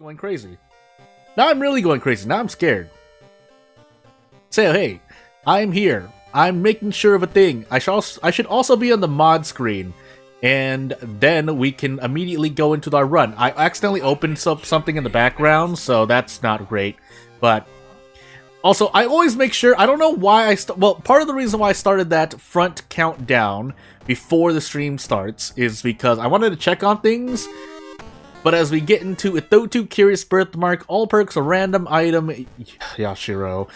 going crazy. Now I'm really going crazy. Now I'm scared. Say, hey, I'm here. I'm making sure of a thing. I should also be on the mod screen. And then we can immediately go into our run. I accidentally opened something in the background, so that's not great. But also, I always make sure, I don't know why well, part of the reason why I started that front countdown before the stream starts is because I wanted to check on things. But as we get into Ithotu Curious Birthmark, all perks, a random item, Yashiro.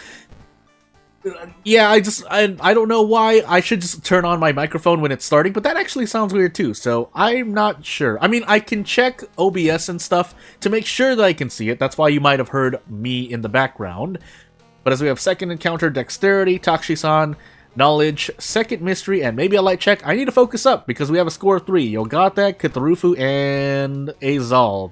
Yeah, I don't know why I should just turn on my microphone when it's starting, but that actually sounds weird too, so I'm not sure. I mean, I can check OBS and stuff to make sure that I can see it. That's why you might have heard me in the background. But as we have second encounter, Dexterity, Takshisan, Knowledge, second mystery, and maybe a light check. I need to focus up because we have a score of 3. Yogata, Kitarufu, and Azal.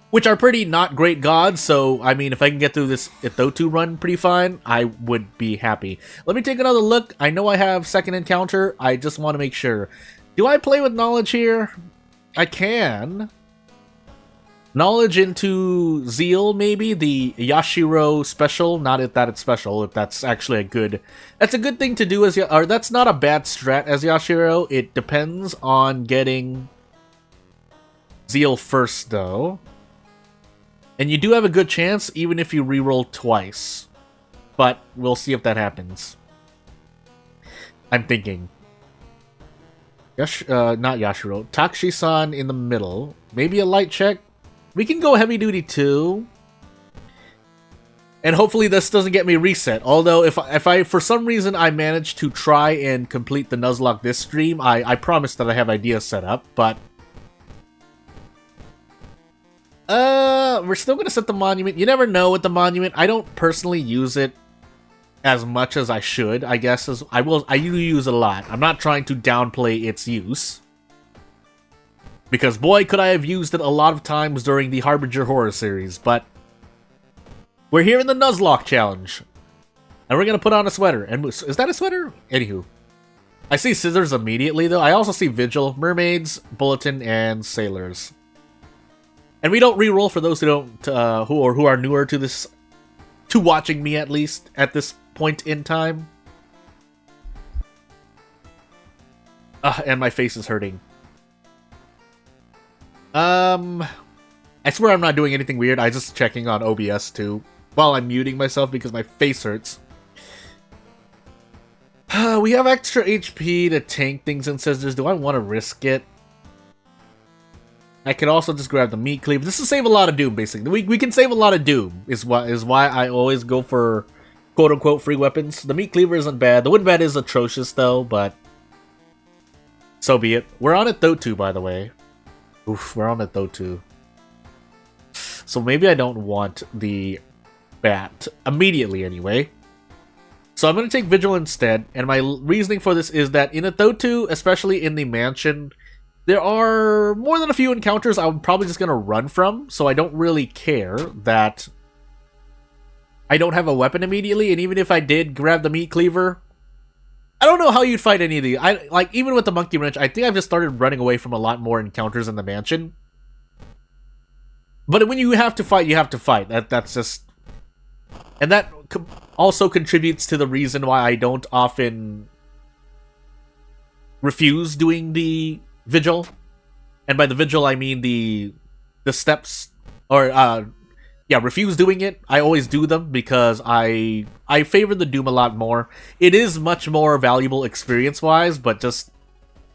Which are pretty not great gods, so I mean, if I can get through this Ithotu run pretty fine, I would be happy. Let me take another look. I know I have second encounter. I just want to make sure. Do I play with knowledge here? I can. Knowledge into Zeal, maybe? The Yashiro special. Not if that it's special, if that's actually a good... That's a good thing to do as... Or that's not a bad strat as Yashiro. It depends on getting Zeal first, though. And you do have a good chance, even if you reroll twice. But we'll see if that happens. I'm thinking. Not Yashiro. Takshisan in the middle. Maybe a light check. We can go heavy duty too. And hopefully this doesn't get me reset. Although if I for some reason I manage to try and complete the Nuzlocke this stream, I promise that I have ideas set up, but we're still gonna set the monument. You never know with the monument. I don't personally use it as much as I should, I guess. I do use it a lot. I'm not trying to downplay its use. Because boy, could I have used it a lot of times during the Harbinger Horror series, but we're here in the Nuzlocke challenge. And we're gonna put on a sweater. And is that a sweater? Anywho. I see scissors immediately though. I also see Vigil, Mermaids, Bulletin, and Sailors. And we don't reroll for those who don't who are newer to this, to watching me at least at this point in time. And my face is hurting. I swear I'm not doing anything weird. I'm just checking on OBS too while I'm muting myself because my face hurts. We have extra HP to tank things and scissors. Do I want to risk it? I could also just grab the meat cleaver. This will save a lot of doom, basically. We can save a lot of doom, is why I always go for quote-unquote free weapons. The meat cleaver isn't bad. The wood bat is atrocious, though, but so be it. We're on Ithotu, by the way. Oof, we're on Ithotu. So maybe I don't want the bat immediately, anyway. So I'm going to take Vigil instead, and my reasoning for this is that in Ithotu, especially in the mansion, there are more than a few encounters I'm probably just going to run from, so I don't really care that I don't have a weapon immediately, and even if I did grab the meat cleaver, I don't know how you'd fight any of these. Like, even with the monkey wrench, I think I've just started running away from a lot more encounters in the mansion. But when you have to fight, you have to fight. That's just... And that also contributes to the reason why I don't often refuse doing the Vigil. And by the Vigil, I mean the steps. Or, yeah, refuse doing it. I always do them because I favor the Doom a lot more. It is much more valuable experience-wise, but just...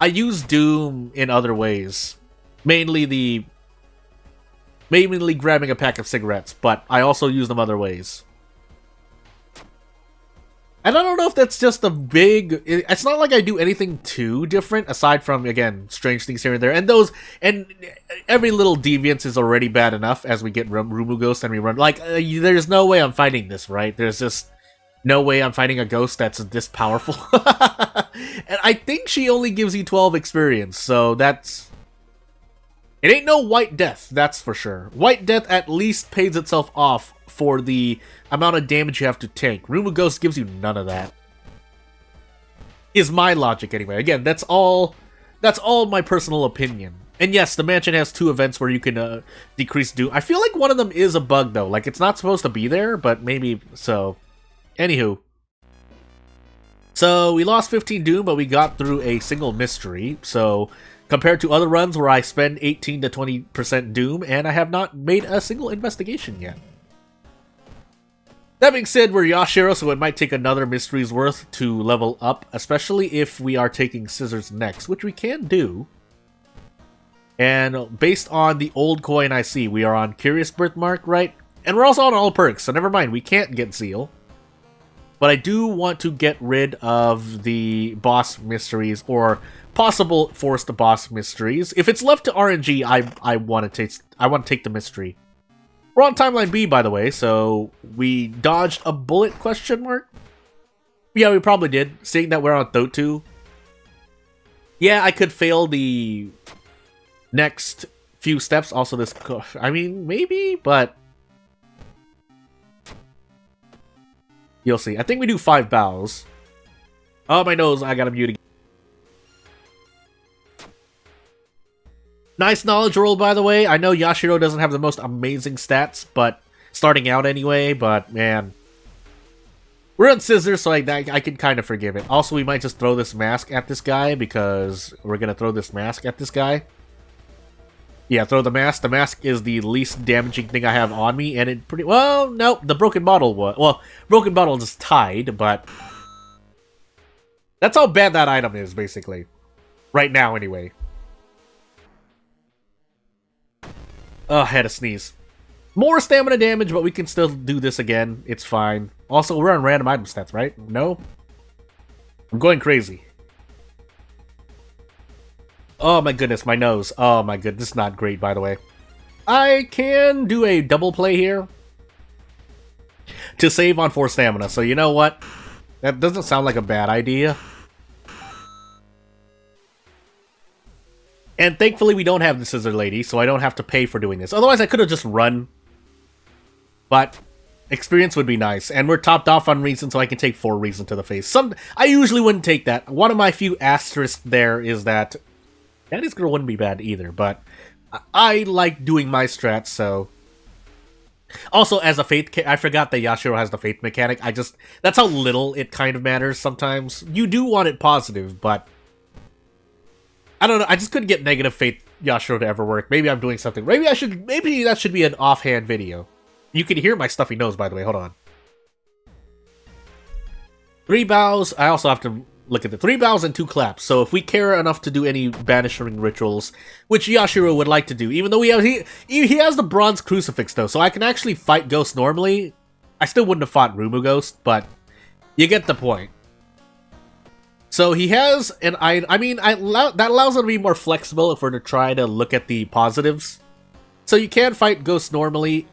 I use Doom in other ways. Mainly grabbing a pack of cigarettes, but I also use them other ways. And I don't know if that's just a big... It's not like I do anything too different, aside from, again, strange things here and there. And every little deviance is already bad enough as we get Rumu Ghost and we run... Like, there's no way I'm fighting this, right? There's just no way I'm fighting a ghost that's this powerful. And I think she only gives you 12 experience, so that's... It ain't no White Death, that's for sure. White Death at least pays itself off for the amount of damage you have to tank. Rumu Ghost gives you none of that. Is my logic, anyway. Again, that's all That's all my personal opinion. And yes, the mansion has 2 events where you can decrease doom. I feel like one of them is a bug, though. Like, it's not supposed to be there, but maybe so. Anywho. So, we lost 15 doom, but we got through a single mystery. So, compared to other runs where I spend 18 to 20% doom, and I have not made a single investigation yet. That being said, we're Yashiro, so it might take another mystery's worth to level up, especially if we are taking scissors next, which we can do. And based on the old coin I see, we are on Curious Birthmark, right? And we're also on all perks, so never mind, we can't get Zeal. But I do want to get rid of the boss mysteries, or possible forced boss mysteries. If it's left to RNG, I want to take the mystery. We're on Timeline B, by the way, so we dodged a bullet, question mark? Yeah, we probably did, seeing that we're on Thotu. Yeah, I could fail the next few steps. Also, this, I mean, maybe, but you'll see. I think we do 5 bows. Oh, my nose, I gotta mute again. Nice knowledge roll, by the way. I know Yashiro doesn't have the most amazing stats, but starting out anyway, but man. We're on scissors, so I can kind of forgive it. Also, we might just throw this mask at this guy, because we're gonna throw this mask at this guy. Yeah, throw the mask. The mask is the least damaging thing I have on me, and it pretty... Well, no, the broken bottle was... Well, broken bottle just tied, but... That's how bad that item is, basically. Right now, anyway. Oh, I had a sneeze. More stamina damage, but we can still do this again. It's fine. Also, we're on random item stats, right? No? I'm going crazy. Oh my goodness, my nose. Oh my goodness, this is not great, by the way. I can do a double play here to save on 4 stamina, so you know what? That doesn't sound like a bad idea. And thankfully we don't have the Scissor Lady, so I don't have to pay for doing this. Otherwise I could have just run. But experience would be nice. And we're topped off on reason, so I can take 4 reason to the face. I usually wouldn't take that. One of my few asterisks there is that Daddy's Girl wouldn't be bad either, but I like doing my strats, so... Also, as a Faith... I forgot that Yashiro has the Faith mechanic. That's how little it kind of matters sometimes. You do want it positive, but... I don't know, I just couldn't get negative Faith Yashiro to ever work. Maybe I'm doing something. Maybe that should be an offhand video. You can hear my stuffy nose, by the way. Hold on. 3 bows. I also have to look at the 3 bows and 2 claps. So if we care enough to do any banishing rituals, which Yashiro would like to do, even though he has the bronze crucifix though, so I can actually fight ghosts normally. I still wouldn't have fought Rumu Ghost, but you get the point. So he has, and that allows him to be more flexible if we're to try to look at the positives. So you can fight ghosts normally.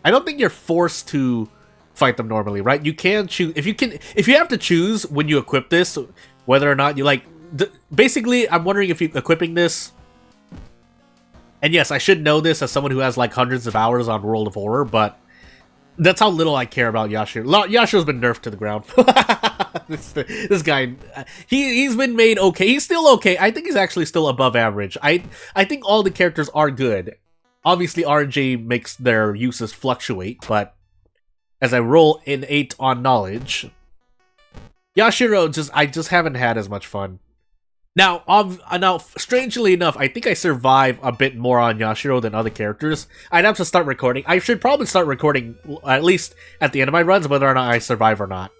I don't think you're forced to fight them normally, right? You can choose if you have to choose when you equip this whether or not you like. Basically, I'm wondering if you're equipping this. And yes, I should know this as someone who has like hundreds of hours on World of Horror, but that's how little I care about Yashiro. Yashiro's been nerfed to the ground. this guy, he's been made okay. He's still okay. I think he's actually still above average. I think all the characters are good. Obviously, RNG makes their uses fluctuate, but as I roll an 8 on knowledge, Yashiro I just haven't had as much fun. Now, strangely enough, I think I survive a bit more on Yashiro than other characters. I'd have to start recording. I should probably start recording at least at the end of my runs, whether or not I survive or not.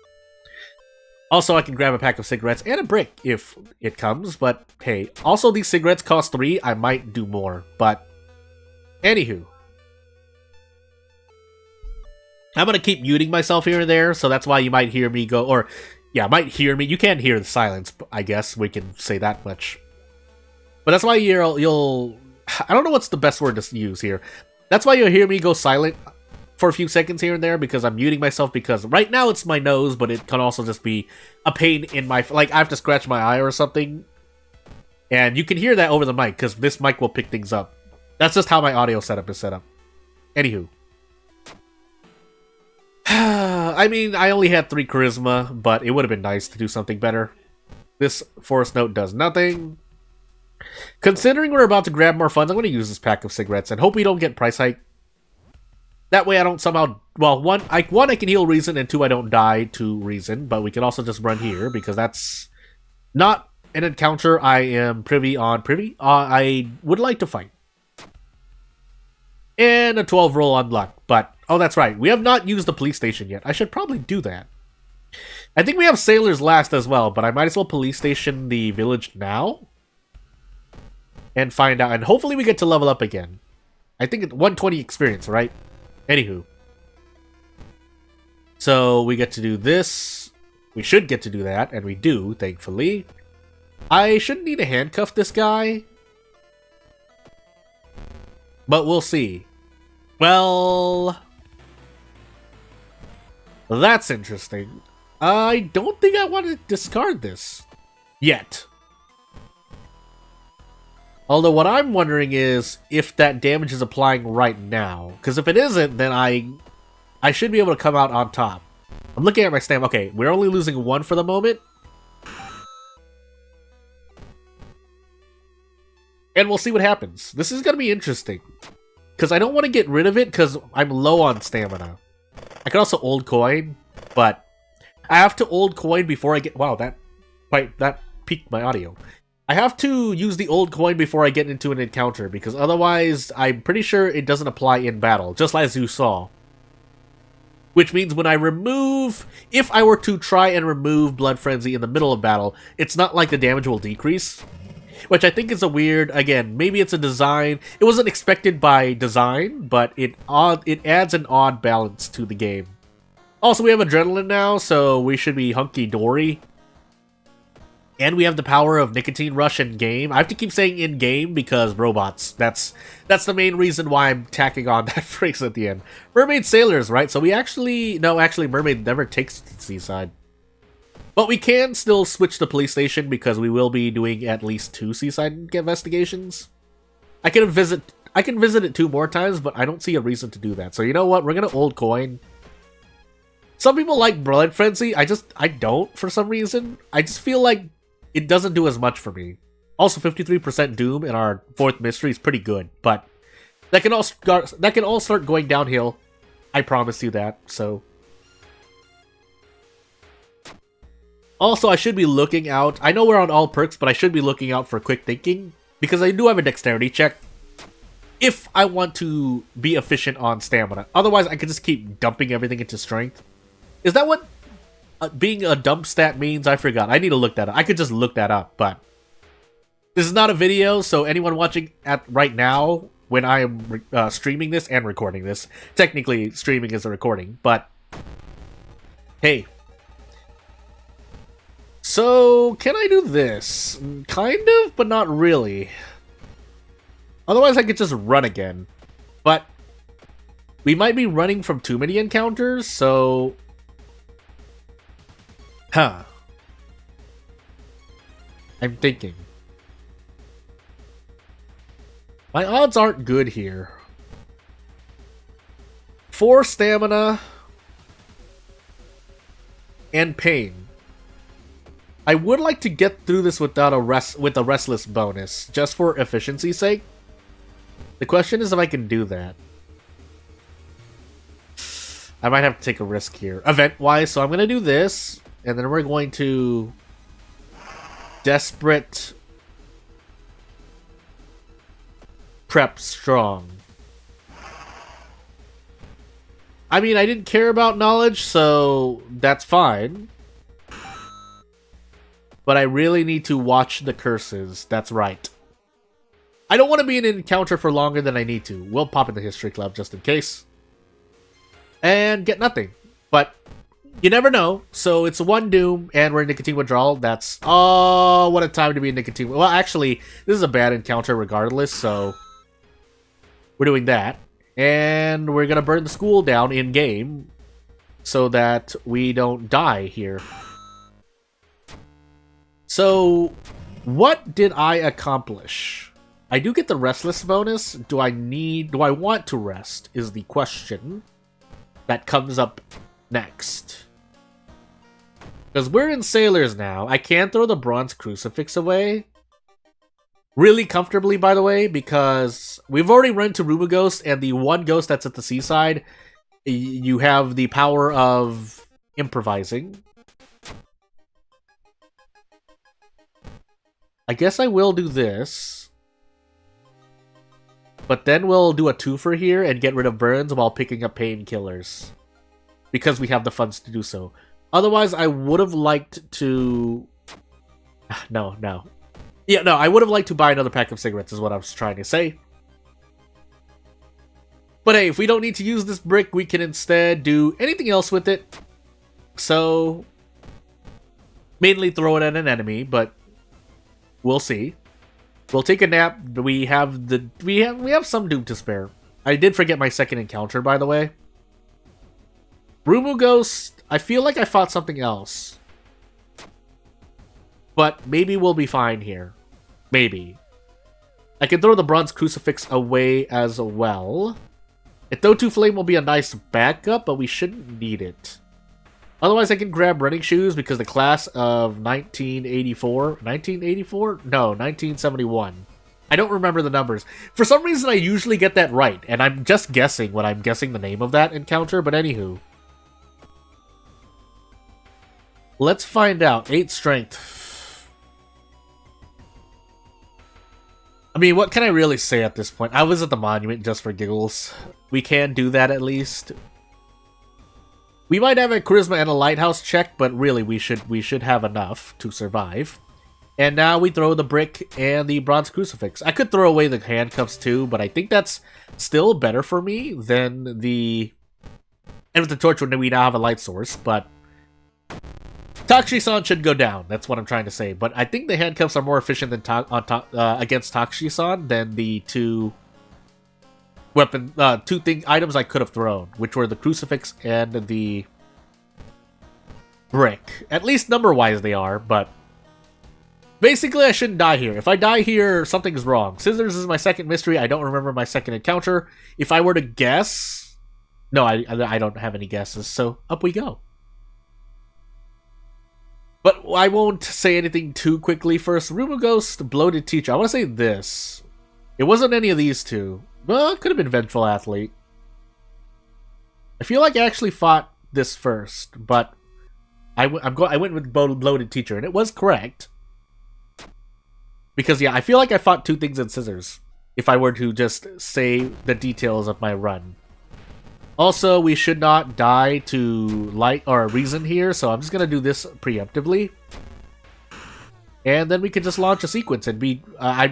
Also, I can grab a pack of cigarettes and a brick if it comes, but hey. Also, these cigarettes cost 3. I might do more, but anywho. I'm going to keep muting myself here and there, so that's why you might hear me go, or... Yeah, might hear me. You can't hear the silence, I guess. We can say that much. But that's why you'll... I don't know what's the best word to use here. That's why you'll hear me go silent for a few seconds here and there, because I'm muting myself, because right now it's my nose, but it can also just be a pain in my... Like, I have to scratch my eye or something. And you can hear that over the mic, because this mic will pick things up. That's just how my audio setup is set up. Anywho. I mean, I only had 3 charisma, but it would have been nice to do something better. This forest note does nothing. Considering we're about to grab more funds, I'm going to use this pack of cigarettes and hope we don't get price hike. That way I don't somehow... Well, one, I can heal reason, and 2, I don't die to reason. But we can also just run here, because that's not an encounter I am privy on. I would like to fight. And a 12 roll on luck. But, oh, that's right. We have not used the police station yet. I should probably do that. I think we have sailors last as well, but I might as well police station the village now. And find out. And hopefully we get to level up again. I think it's 120 experience, right? Anywho. So we get to do this. We should get to do that, and we do, thankfully. I shouldn't need to handcuff this guy. But we'll see. Well... That's interesting. I don't think I want to discard this. Yet. Although what I'm wondering is if that damage is applying right now. Because if it isn't, then I should be able to come out on top. I'm looking at my stamina. Okay, we're only losing 1 for the moment. And we'll see what happens. This is going to be interesting. Because I don't want to get rid of it because I'm low on stamina. I can also old coin, but I have to old coin before I get... Wow, that peaked my audio. I have to use the old coin before I get into an encounter, because otherwise I'm pretty sure it doesn't apply in battle, just as you saw. Which means when I remove... If I were to try and remove Blood Frenzy in the middle of battle, it's not like the damage will decrease. Which I think is a weird... Again, maybe it's a design... It wasn't expected by design, but it adds an odd balance to the game. Also, we have Adrenaline now, so we should be hunky-dory. And we have the power of Nicotine Rush in-game. I have to keep saying in-game because robots. That's the main reason why I'm tacking on that phrase at the end. Mermaid Sailors, right? So we actually... No, actually, Mermaid never takes the seaside. But we can still switch to police station because we will be doing at least 2 seaside investigations. I can visit it 2 more times, but I don't see a reason to do that. So you know what? We're gonna old coin. Some people like Blood Frenzy. I don't for some reason. I just feel like it doesn't do as much for me. Also, 53% Doom in our 4th mystery is pretty good, but that can all start going downhill. I promise you that. So, also, I should be looking out. I know we're on all perks, but I should be looking out for quick thinking because I do have a dexterity check. If I want to be efficient on stamina, otherwise I could just keep dumping everything into strength. Is that what being a dump stat means? I forgot. I need to look that up. I could just look that up, but this is not a video, so anyone watching at right now when I am streaming this and recording this, technically streaming is a recording, but hey. So, can I do this? Kind of, but not really. Otherwise, I could just run again. But we might be running from too many encounters, so... Huh. I'm thinking. My odds aren't good here. 4 stamina and pain. I would like to get through this without a restless bonus, just for efficiency's sake. The question is if I can do that. I might have to take a risk here, event-wise, so I'm going to do this, and then we're going to... Desperate... Prep strong. I mean, I didn't care about knowledge, so that's fine. But I really need to watch the curses, that's right. I don't want to be in an encounter for longer than I need to. We'll pop in the History Club just in case. And get nothing. But you never know. So it's 1 Doom and we're in Nicotine Withdrawal. That's... Oh, what a time to be in Nicotine... Well, actually, this is a bad encounter regardless, so... We're doing that. And we're going to burn the school down in-game so that we don't die here. So, what did I accomplish? I do get the restless bonus. Do I want to rest is the question that comes up next. Because we're in Sailors now. I can throw the bronze crucifix away. Really comfortably, by the way, because we've already run to Ruba Ghost, and the one ghost that's at the seaside, you have the power of improvising. I guess I will do this. But then we'll do a twofer here and get rid of burns while picking up painkillers. Because we have the funds to do so. Otherwise, I would have liked to... No. Yeah, no, I would have liked to buy another pack of cigarettes is what I was trying to say. But hey, if we don't need to use this brick, we can instead do anything else with it. So... mainly throw it at an enemy, but... we'll see. We'll take a nap. We have some doom to spare. I did forget my second encounter, by the way. Rumu Ghost, I feel like I fought something else. But maybe we'll be fine here. Maybe. I can throw the bronze crucifix away as well. A Thotu Flame will be a nice backup, but we shouldn't need it. Otherwise, I can grab running shoes because the class of 1984... 1984? No, 1971. I don't remember the numbers. For some reason, I usually get that right, and I'm just guessing when I'm guessing the name of that encounter, but anywho. Let's find out. 8 strength. I mean, what can I really say at this point? I was at the monument just for giggles. We can do that at least. We might have a charisma and a lighthouse check, but really we should have enough to survive. And now we throw the brick and the bronze crucifix. I could throw away the handcuffs too, but I think that's still better for me than the... And with the torch when we now have a light source, but... Takushi-san should go down, that's what I'm trying to say. But I think the handcuffs are more efficient than against Takushi-san than the two items I could have thrown, which were the crucifix and the brick. At least number-wise they are, but basically I shouldn't die here. If I die here, something's wrong. Scissors is my second mystery. I don't remember my second encounter. If I were to guess... No, I don't have any guesses, so up we go. But I won't say anything too quickly first. Rumu Ghost, Bloated Teacher. I want to say this. It wasn't any of these two. Well, it could have been Vengeful Athlete. I feel like I actually fought this first, but I went with Bloated Teacher, and it was correct. Because, yeah, I feel like I fought two things in Scissors, if I were to just say the details of my run. Also, we should not die to light or reason here, so I'm just going to do this preemptively. And then we can just launch a sequence and be... I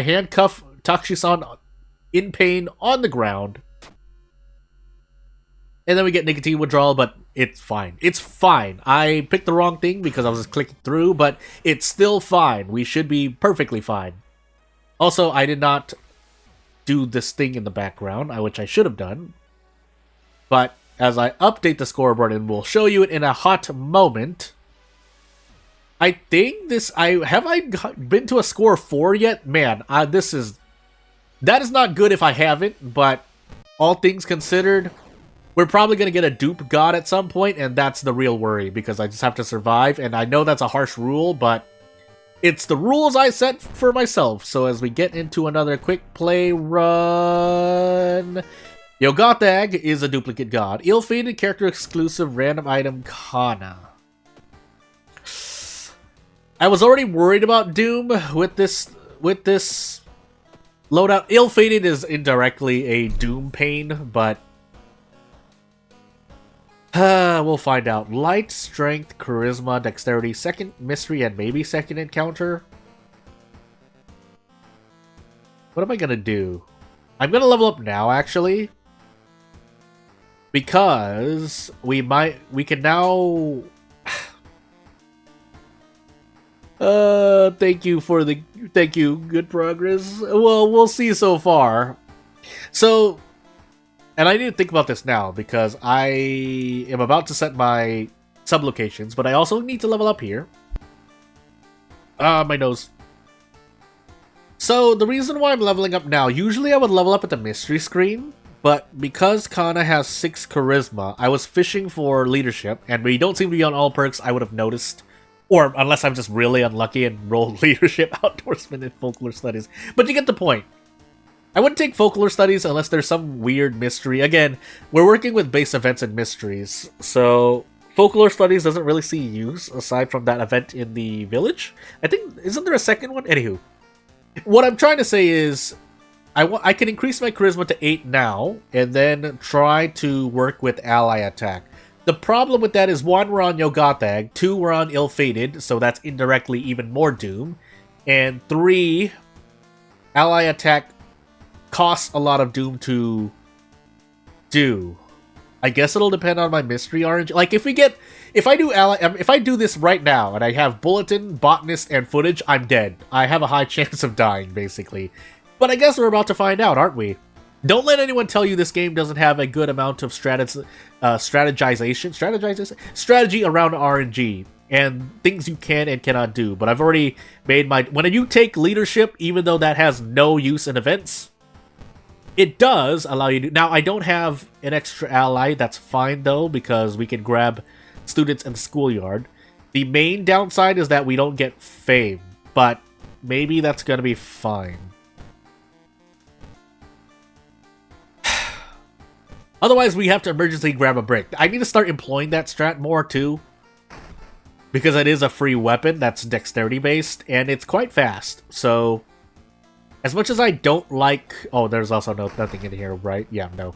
handcuff Takushi-san in pain on the ground. And then we get nicotine withdrawal, but it's fine. It's fine. I picked the wrong thing because I was just clicking through, but it's still fine. We should be perfectly fine. Also, I did not do this thing in the background, which I should have done. But as I update the scoreboard, and we'll show you it in a hot moment, I think this... Have I been to a score 4 yet? Man, that is not good if I haven't, but all things considered, we're probably going to get a dupe god at some point, and that's the real worry, because I just have to survive, and I know that's a harsh rule, but it's the rules I set for myself. So as we get into another quick play run... Yogathag is a duplicate god. Ill-fated character exclusive random item Kana. I was already worried about Doom with this loadout. Ill-fated is indirectly a Doom pain, but we'll find out. Light, strength, charisma, dexterity, second mystery, and maybe second encounter. What am I gonna do? I'm gonna level up now, actually. Because we can now... thank you, good progress. Well, we'll see so far. So, and I need to think about this now, because I am about to set my sub-locations, but I also need to level up here. My nose. So, the reason why I'm leveling up now, usually I would level up at the mystery screen, But because Kana has 6 charisma, I was fishing for leadership, and we don't seem to be on all perks, I would have noticed. Or unless I'm just really unlucky and roll leadership, outdoorsman, and folklore studies. But you get the point. I wouldn't take folklore studies unless there's some weird mystery. Again, we're working with base events and mysteries, so folklore studies doesn't really see use aside from that event in the village. I think, isn't there a second one? Anywho, what I'm trying to say is, I can increase my charisma to 8 now, and then try to work with ally attack. The problem with that is, 1, we're on Yogatag, 2, we're on Ill-Fated, so that's indirectly even more doom, and 3, ally attack costs a lot of doom to do. I guess it'll depend on my mystery RNG. Like, if I do this right now, and I have Bulletin, Botanist, and Footage, I'm dead. I have a high chance of dying, basically. But I guess we're about to find out, aren't we? Don't let anyone tell you this game doesn't have a good amount of strategy around RNG and things you can and cannot do. But I've already made my... When you take leadership, even though that has no use in events, it does allow you to... Now, I don't have an extra ally. That's fine, though, because we can grab students in the schoolyard. The main downside is that we don't get fame, but maybe that's going to be fine. Otherwise, we have to emergency grab a brick. I need to start employing that strat more, too. Because it is a free weapon that's dexterity-based, and it's quite fast. So, as much as I don't like... Oh, there's also nothing in here, right? Yeah, no.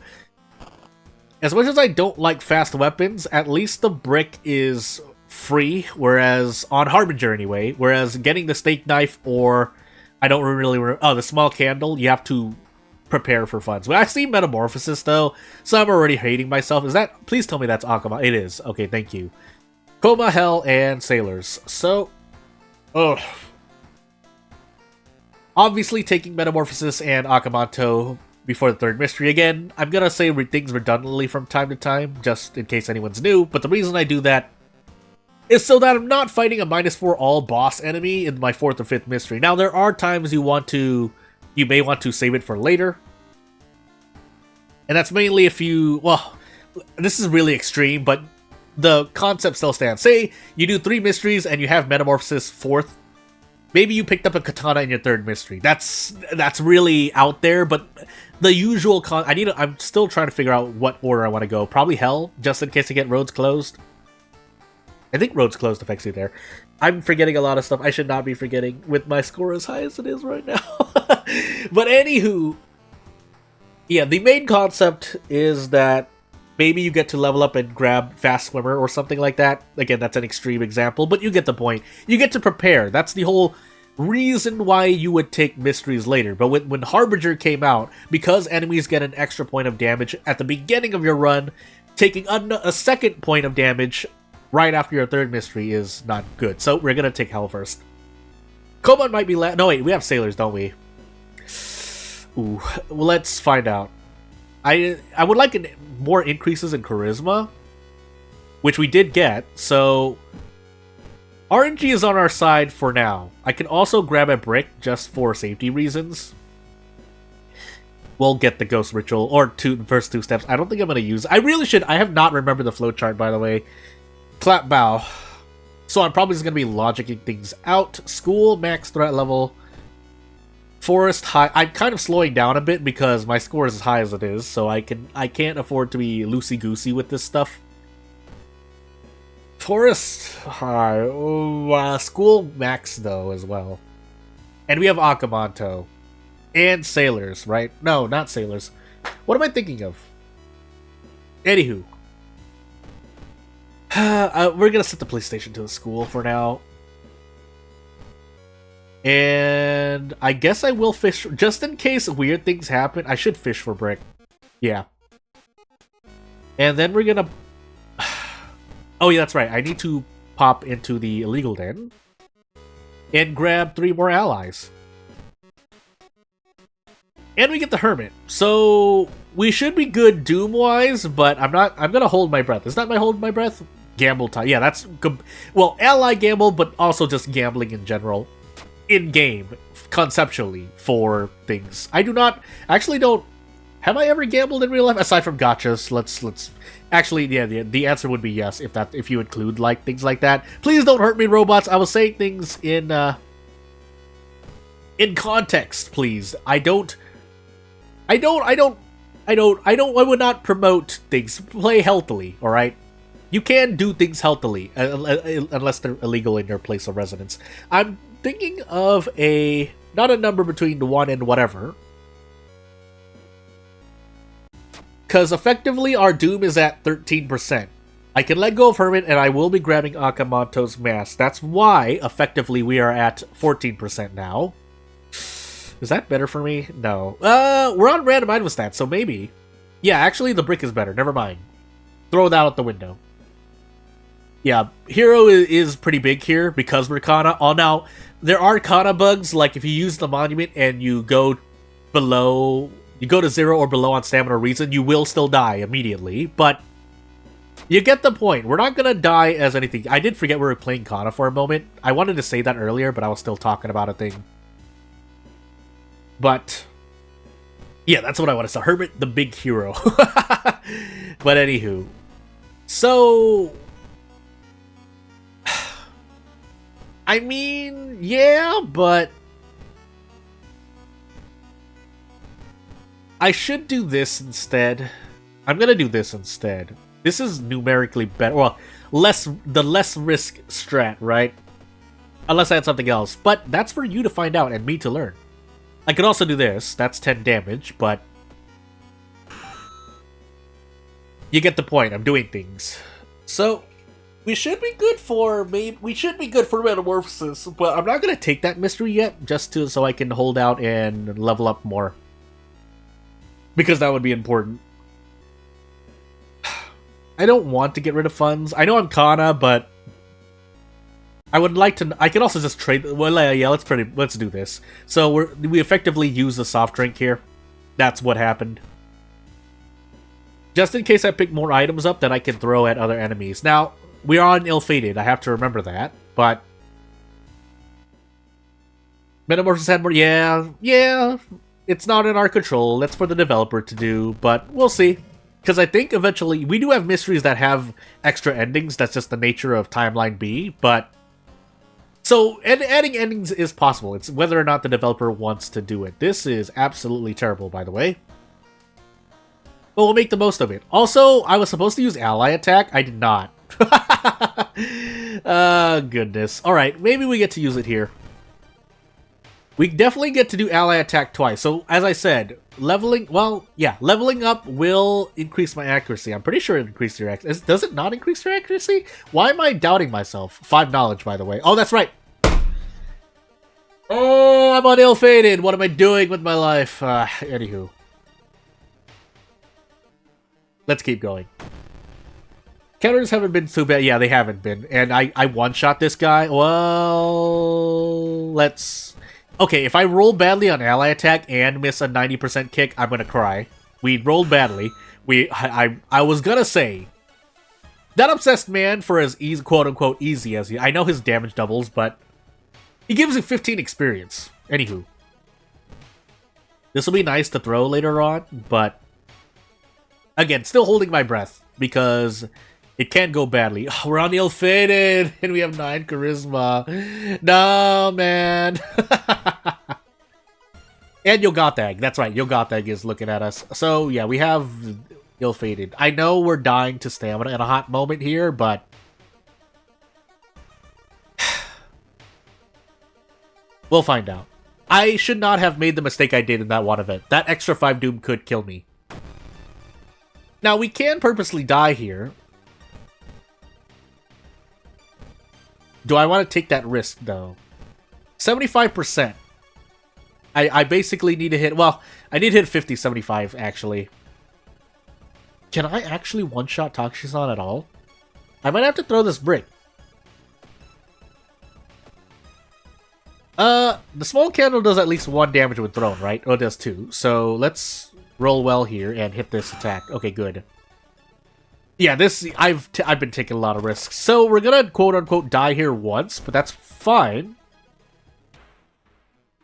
As much as I don't like fast weapons, at least the brick is free, whereas... On Harbinger, anyway. Whereas getting the steak knife or... I don't really... Oh, the small candle, you have to... prepare for funds. Well, I see Metamorphosis, though, so I'm already hating myself. Is that... Please tell me that's Akama. It is. Okay, thank you. Coma, Hell, and Sailors. So... Ugh. Obviously, taking Metamorphosis and Akamanto before the third mystery. Again, I'm gonna say things redundantly from time to time, just in case anyone's new, but the reason I do that is so that I'm not fighting a -4 all boss enemy in my 4th or 5th mystery. Now, there are times you may want to save it for later. And that's mainly if you... Well, this is really extreme, but the concept still stands. Say you do 3 mysteries and you have Metamorphosis 4th. Maybe you picked up a katana in your 3rd mystery. That's really out there, but the usual I'm still trying to figure out what order I want to go. Probably Hell, just in case I get roads closed. I think roads closed affects you there. I'm forgetting a lot of stuff I should not be forgetting with my score as high as it is right now. But anywho, yeah, the main concept is that maybe you get to level up and grab Fast Swimmer or something like that. Again, that's an extreme example, but you get the point. You get to prepare. That's the whole reason why you would take mysteries later. But when Harbinger came out, because enemies get an extra point of damage at the beginning of your run, taking a second point of damage right after your 3rd mystery is not good. So we're gonna take Hell first. Koban might be no, wait, we have Sailors, don't we? Ooh, well, let's find out. I would like more increases in Charisma, which we did get, so... RNG is on our side for now. I can also grab a brick just for safety reasons. We'll get the Ghost Ritual, or the first 2 steps. I don't think I'm gonna use... I really should... I have not remembered the flowchart, by the way. Clap Bow. So I'm probably just going to be logicking things out. School, max threat level. Forest, high. I'm kind of slowing down a bit because my score is as high as it is, so I can't afford to be loosey-goosey with this stuff. Forest, high. School, max, though, as well. And we have Akamanto. And Sailors, right? No, not Sailors. What am I thinking of? Anywho. We're gonna set the police station to the school for now. And I guess I will fish, just in case weird things happen. I should fish for brick. Yeah. And then we're gonna... Oh yeah, that's right. I need to pop into the illegal den and grab 3 more allies. And we get the Hermit. So we should be good Doom-wise, but I'm gonna hold my breath. Is that my hold my breath? Gamble time. Yeah, that's... Well, ally gamble, but also just gambling in general. In-game, conceptually, for things. I actually don't Have I ever gambled in real life aside from gotchas? Let's actually, yeah, the answer would be yes if you include like things like that. Please don't hurt me, robots. I was saying things in context, please. I would not promote things. Play healthily, all right? You can do things healthily unless they're illegal in your place of residence. I'm thinking of not a number between 1 and whatever. Because effectively our doom is at 13%. I can let go of Hermit and I will be grabbing Akamoto's mask. That's why effectively we are at 14% now. Is that better for me? No. We're on random item stats, so maybe. Yeah, actually the brick is better. Never mind. Throw that out the window. Yeah, hero is pretty big here because we're Kana. Oh, now, there are Kana bugs, like if you use the monument and you go to 0 or below on stamina or reason, you will still die immediately, but you get the point. We're not gonna die as anything. I did forget we were playing Kana for a moment. I wanted to say that earlier, but I was still talking about a thing. But yeah, that's what I want to say. Hermit, the big hero. But anywho, so I mean, yeah, but I should do this instead. I'm gonna do this instead. This is numerically better. Well, the less risk strat, right? Unless I had something else. But that's for you to find out and me to learn. I could also do this. That's 10 damage, but you get the point. I'm doing things. So we should be good for metamorphosis, but I'm not gonna take that mystery yet, just so I can hold out and level up more. Because that would be important. I don't want to get rid of funds. I know I'm Kana, but I would like to. I can also just trade. Well, yeah, let's do this. So we effectively use the soft drink here. That's what happened. Just in case I pick more items up that I can throw at other enemies. Now we are on ill-fated. I have to remember that. But Metamorphosis had more. Yeah. It's not in our control. That's for the developer to do. But we'll see. Because I think eventually we do have mysteries that have extra endings. That's just the nature of Timeline B. But so adding endings is possible. It's whether or not the developer wants to do it. This is absolutely terrible, by the way. But we'll make the most of it. Also, I was supposed to use ally attack. I did not. Goodness. Alright, maybe we get to use it here. We definitely get to do ally attack twice. So, as I said, leveling up will increase my accuracy. I'm pretty sure it increases your accuracy. Does it not increase your accuracy? Why am I doubting myself? 5 knowledge, by the way. Oh, that's right. Oh, I'm on ill-fated. What am I doing with my life? Anywho. Let's keep going. Counters haven't been too bad. Yeah, they haven't been. And I one-shot this guy. Well, let's... Okay, if I roll badly on ally attack and miss a 90% kick, I'm gonna cry. We rolled badly. I was gonna say, that obsessed man, for as easy, quote-unquote easy as he... I know his damage doubles, but he gives you 15 experience. Anywho. This will be nice to throw later on, but... Again, still holding my breath, because it can go badly. Oh, we're on ill-fated, and we have 9 charisma. No, man. And Yogatag. That's right, Yogatag is looking at us. So, yeah, we have ill-fated. I know we're dying to stamina in a hot moment here, but... we'll find out. I should not have made the mistake I did in that one event. That extra 5 doom could kill me. Now, we can purposely die here. Do I want to take that risk, though? 75%. I basically need to hit... Well, I need to hit 50, 75, actually. Can I actually one-shot Takushi-san at all? I might have to throw this brick. The small candle does at least 1 damage when thrown, right? Oh, it does 2. So, let's... roll well here and hit this attack. Okay, good. Yeah, this I've been taking a lot of risks. So we're gonna quote unquote die here once, but that's fine.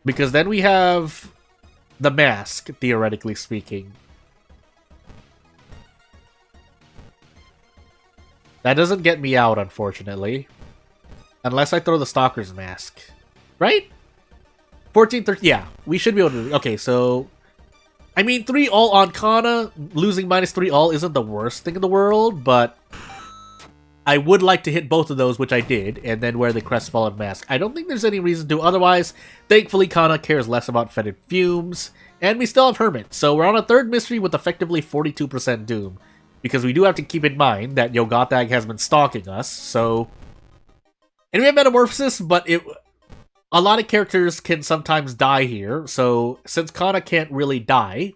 Because then we have the mask, theoretically speaking. That doesn't get me out, unfortunately. Unless I throw the Stalker's Mask. Right? 14, 13, yeah. We should be able to... Okay, so... I mean, 3 all on Kana, losing -3 all isn't the worst thing in the world, but... I would like to hit both of those, which I did, and then wear the Crestfallen Mask. I don't think there's any reason to otherwise. Thankfully, Kana cares less about fetid fumes, and we still have Hermit. So we're on a third mystery with effectively 42% Doom, because we do have to keep in mind that Yogatag has been stalking us, so... And we have Metamorphosis, but a lot of characters can sometimes die here, so since Kana can't really die,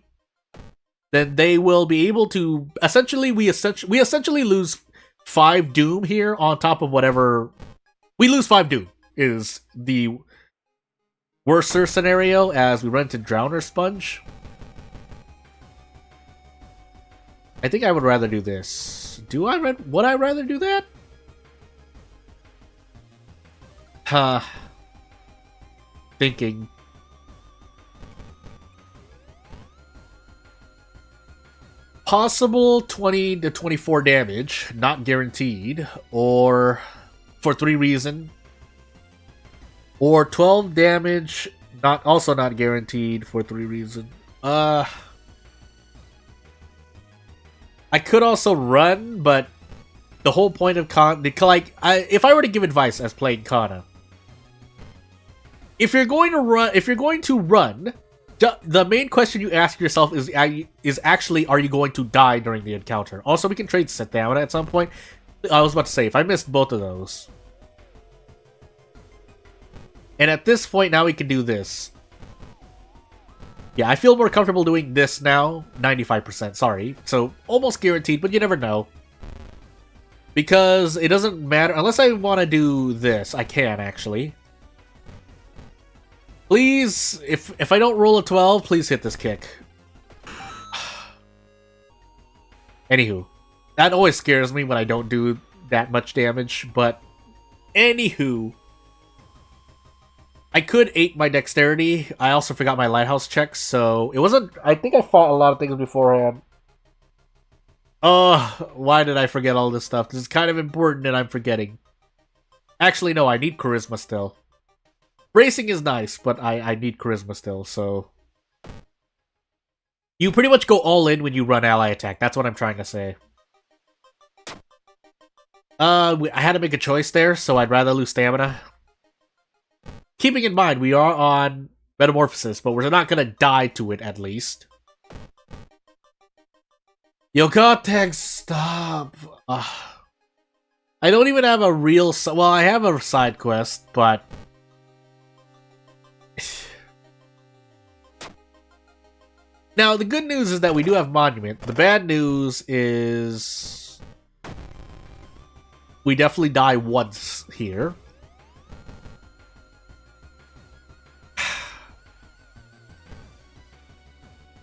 then they will be able to... Essentially, we essentially lose 5 Doom here on top of whatever... We lose 5 Doom is the worser scenario as we run into Drowner Sponge. I think I would rather do this. Would I rather do that? Thinking. Possible 20 to 24 damage, not guaranteed, or for 3 reasons. Or 12 damage, also not guaranteed for 3 reasons. I could also run, but the whole point of Kana, if I were to give advice as playing Kana, if you're going to run, the main question you ask yourself is actually, are you going to die during the encounter? Also, we can trade stamina at some point. I was about to say, if I missed both of those. And at this point, now we can do this. Yeah, I feel more comfortable doing this now. 95%, sorry. So, almost guaranteed, but you never know. Because it doesn't matter. Unless I want to do this, I can, actually. Please, if I don't roll a 12, please hit this kick. Anywho, that always scares me when I don't do that much damage, but anywho. I could 8 my dexterity. I also forgot my lighthouse checks, so it wasn't... I think I fought a lot of things beforehand. Why did I forget all this stuff? This is kind of important and I'm forgetting. Actually, no, I need charisma still. Bracing is nice, but I need charisma still, so... You pretty much go all in when you run ally attack. That's what I'm trying to say. I had to make a choice there, so I'd rather lose stamina. Keeping in mind, we are on Metamorphosis, but we're not going to die to it, at least. Yogatag, stop. I don't even have a real... Well, I have a side quest, but... Now, the good news is that we do have Monument. The bad news is... We definitely die once here.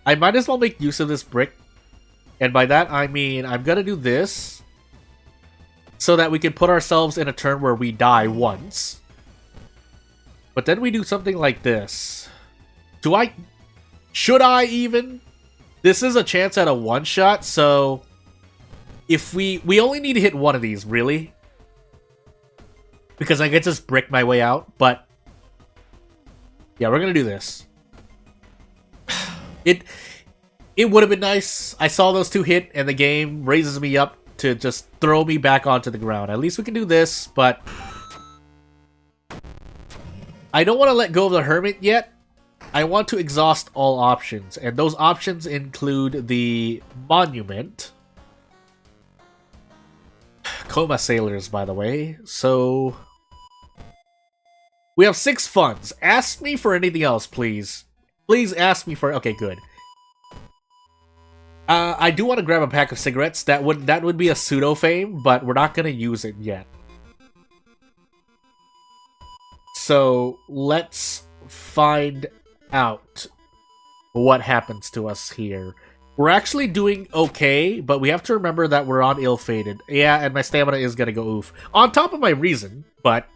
I might as well make use of this brick. And by that, I mean, I'm gonna do this. So that we can put ourselves in a turn where we die once. But then we do something like this. Should I even? This is a chance at a one-shot, so... If we only need to hit one of these, really. Because I get to just brick my way out, but... Yeah, we're gonna do this. It would have been nice. I saw those 2 hit, and the game raises me up to just throw me back onto the ground. At least we can do this, but... I don't want to let go of the Hermit yet. I want to exhaust all options, and those options include the Monument. Coma Sailors, by the way. So... We have 6 funds. Ask me for anything else, please. Please ask me for... Okay, good. I do want to grab a pack of cigarettes. That would be a pseudo-fame, but we're not going to use it yet. So, let's find out what happens to us here. We're actually doing okay, but we have to remember that we're on ill-fated. Yeah, and my stamina is going to go oof. On top of my reason, but...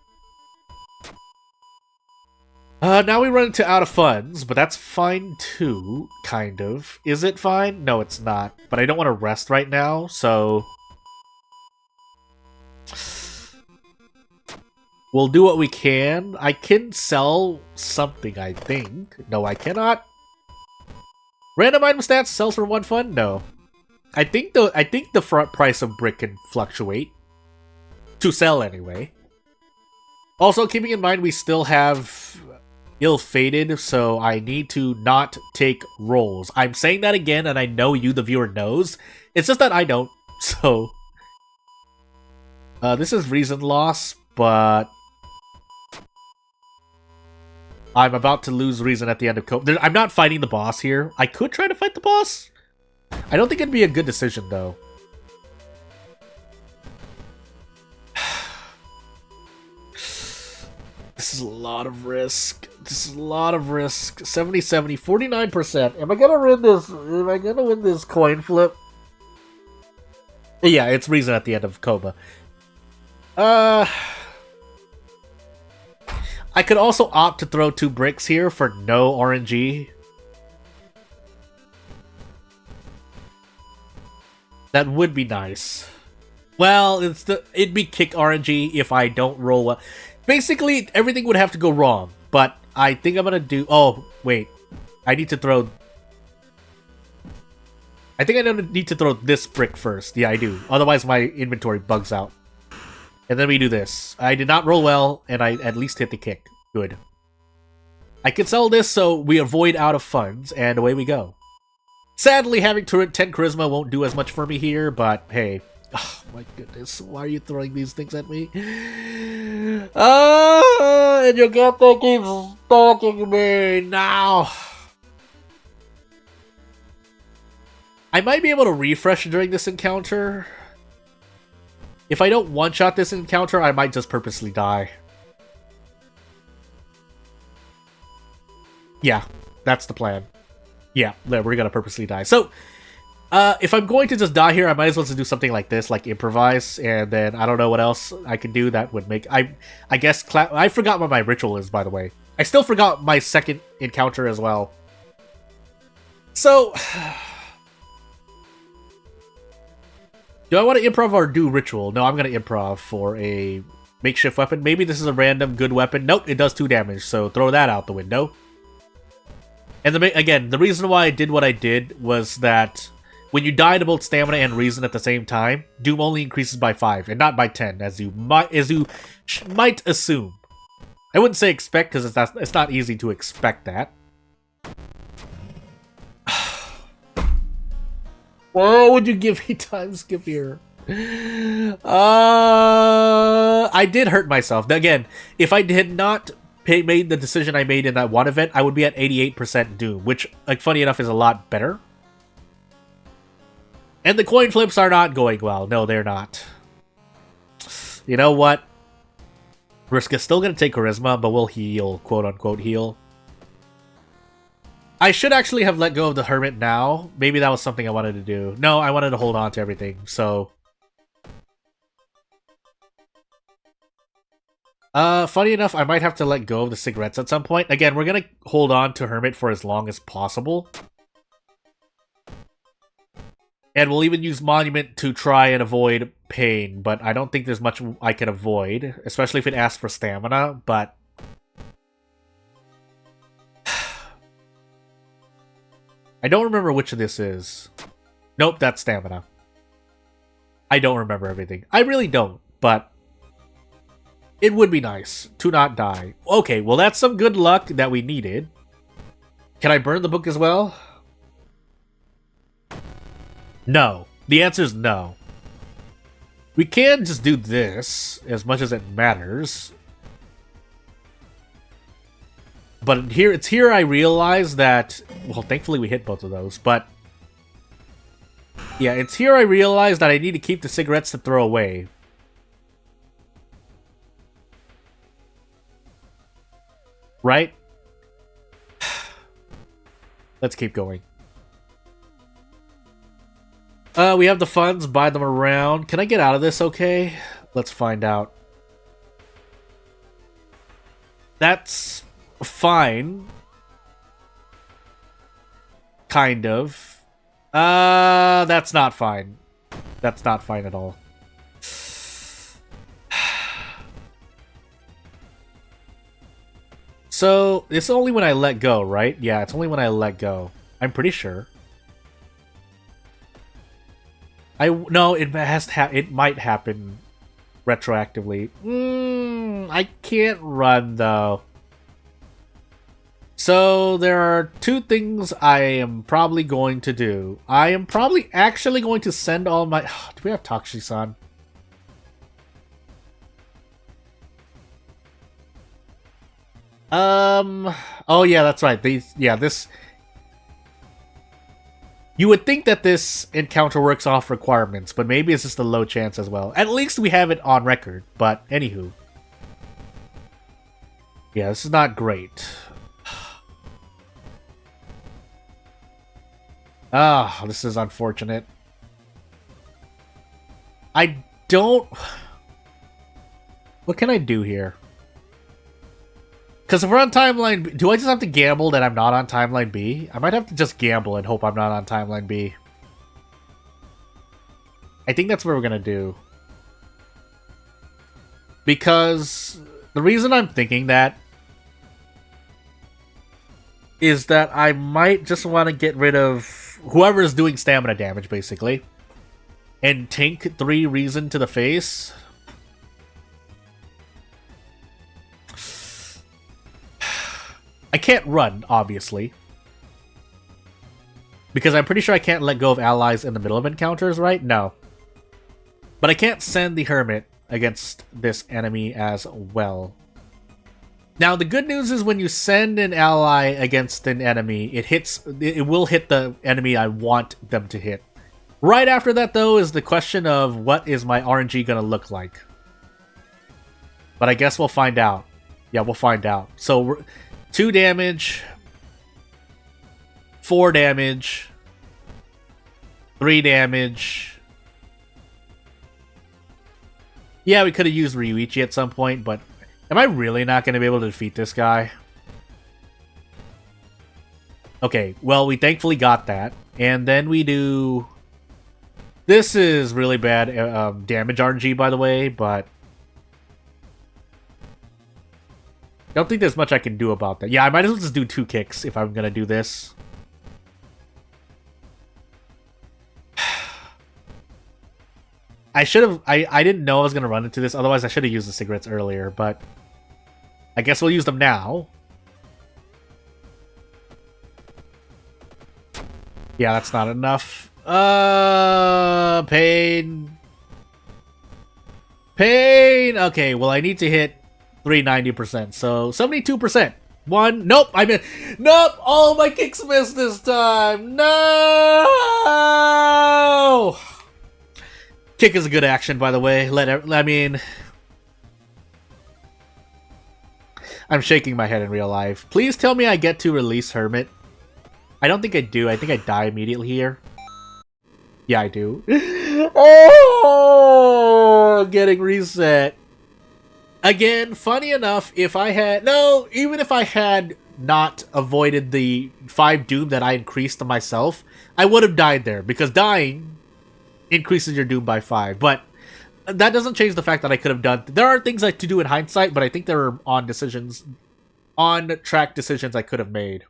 now we run into out of funds, but that's fine too, kind of. Is it fine? No, it's not. But I don't want to rest right now, so... We'll do what we can. I can sell something, I think. No, I cannot. Random item stats sells for 1 fund? No. I think the front price of brick can fluctuate. To sell anyway. Also, keeping in mind we still have ill-fated, so I need to not take rolls. I'm saying that again, and I know you, the viewer, knows. It's just that I don't, so... this is reason loss, but... I'm about to lose reason at the end of I'm not fighting the boss here. I could try to fight the boss. I don't think it'd be a good decision, though. This is a lot of risk. This is a lot of risk. 70-70, 49%. Am I gonna win this? Am I gonna win this coin flip? Yeah, it's reason at the end of Koba. I could also opt to throw 2 bricks here for no RNG. That would be nice. Well, it'd be kick RNG if I don't roll well. Basically, everything would have to go wrong, but I think I'm gonna do... Oh, wait. I need to throw... I think I don't need to throw this brick first. Yeah, I do. Otherwise, my inventory bugs out. And then we do this. I did not roll well, and I at least hit the kick. Good. I can sell this so we avoid out of funds, and away we go. Sadly, having 10 charisma won't do as much for me here, but hey. Oh my goodness, why are you throwing these things at me? And your captain keeps stalking me now. I might be able to refresh during this encounter. If I don't one-shot this encounter, I might just purposely die. Yeah, that's the plan. Yeah, we're gonna purposely die. So, if I'm going to just die here, I might as well just do something like this, like improvise, and then I don't know what else I can do that would make... I guess... I forgot what my ritual is, by the way. I still forgot my second encounter as well. So... do I want to improv or do ritual? No, I'm going to improv for a makeshift weapon. Maybe this is a random good weapon. Nope, it does 2 damage, so throw that out the window. And again, the reason why I did what I did was that when you die to both stamina and reason at the same time, Doom only increases by 5 and not by 10, as you might assume. I wouldn't say expect because it's not easy to expect that. Why would you give me time skip here? I did hurt myself. Again, if I did not made the decision I made in that one event, I would be at 88% Doom, which, like, funny enough, is a lot better. And the coin flips are not going well. No, they're not. You know what? Risk is still going to take charisma, but we'll heal, quote-unquote heal. I should actually have let go of the Hermit now. Maybe that was something I wanted to do. No, I wanted to hold on to everything, so... funny enough, I might have to let go of the cigarettes at some point. Again, we're gonna hold on to Hermit for as long as possible. And we'll even use Monument to try and avoid pain, but I don't think there's much I can avoid, especially if it asks for stamina, but... I don't remember which of this is. Nope, that's stamina. I don't remember everything. I really don't, but it would be nice to not die. Okay, well that's some good luck that we needed. Can I burn the book as well? No. The answer is no. We can just do this, as much as it matters. But it's here I realize that... Well, thankfully we hit both of those, but... Yeah, it's here I realize that I need to keep the cigarettes to throw away. Right? Let's keep going. We have the funds, buy them around. Can I get out of this okay? Let's find out. That's fine. Kind of. That's not fine. That's not fine at all. So, it's only when I let go, right? Yeah, it's only when I let go. I'm pretty sure. No, it might happen retroactively. I can't run, though. So, there are two things I am probably going to do. I am probably actually going to send all my... Do we have Takushi-san? Oh yeah, that's right. This... You would think that this encounter works off requirements, but maybe it's just a low chance as well. At least we have it on record, but anywho. Yeah, this is not great. Ah, this is unfortunate. I don't... What can I do here? Because if we're on Timeline B, do I just have to gamble that I'm not on Timeline B? I might have to just gamble and hope I'm not on Timeline B. I think that's what we're going to do. Because the reason I'm thinking that is that I might just want to get rid of whoever is doing stamina damage, basically. And tank 3 Reason to the face. I can't run, obviously. Because I'm pretty sure I can't let go of allies in the middle of encounters, right? No. But I can't send the Hermit against this enemy as well. Now, the good news is when you send an ally against an enemy, it will hit the enemy I want them to hit. Right after that, though, is the question of what is my RNG gonna look like? But I guess we'll find out. Yeah, we'll find out. So, 2 damage, 4 damage, 3 damage. Yeah, we could have used Ryuichi at some point, but am I really not going to be able to defeat this guy? Okay, well, we thankfully got that. And then we do... This is really bad damage RNG, by the way, but... I don't think there's much I can do about that. Yeah, I might as well just do 2 kicks if I'm going to do this. I should have... I didn't know I was going to run into this. Otherwise, I should have used the cigarettes earlier, but... I guess we'll use them now. Yeah, that's not enough. Pain. Pain! Okay, well, I need to hit 390%, so 72%. One. Nope, I missed. Nope, all my kicks missed this time. No! Kick is a good action, by the way. I'm shaking my head in real life. Please tell me I get to release Hermit. I don't think I do. I think I die immediately here. Yeah, I do. Oh, getting reset. Again, funny enough, if I had... No, even if I had not avoided the 5 doom that I increased to myself, I would have died there, because dying increases your doom by 5. But that doesn't change the fact that I could have done... There are things to do in hindsight, but I think there are on-track decisions I could have made.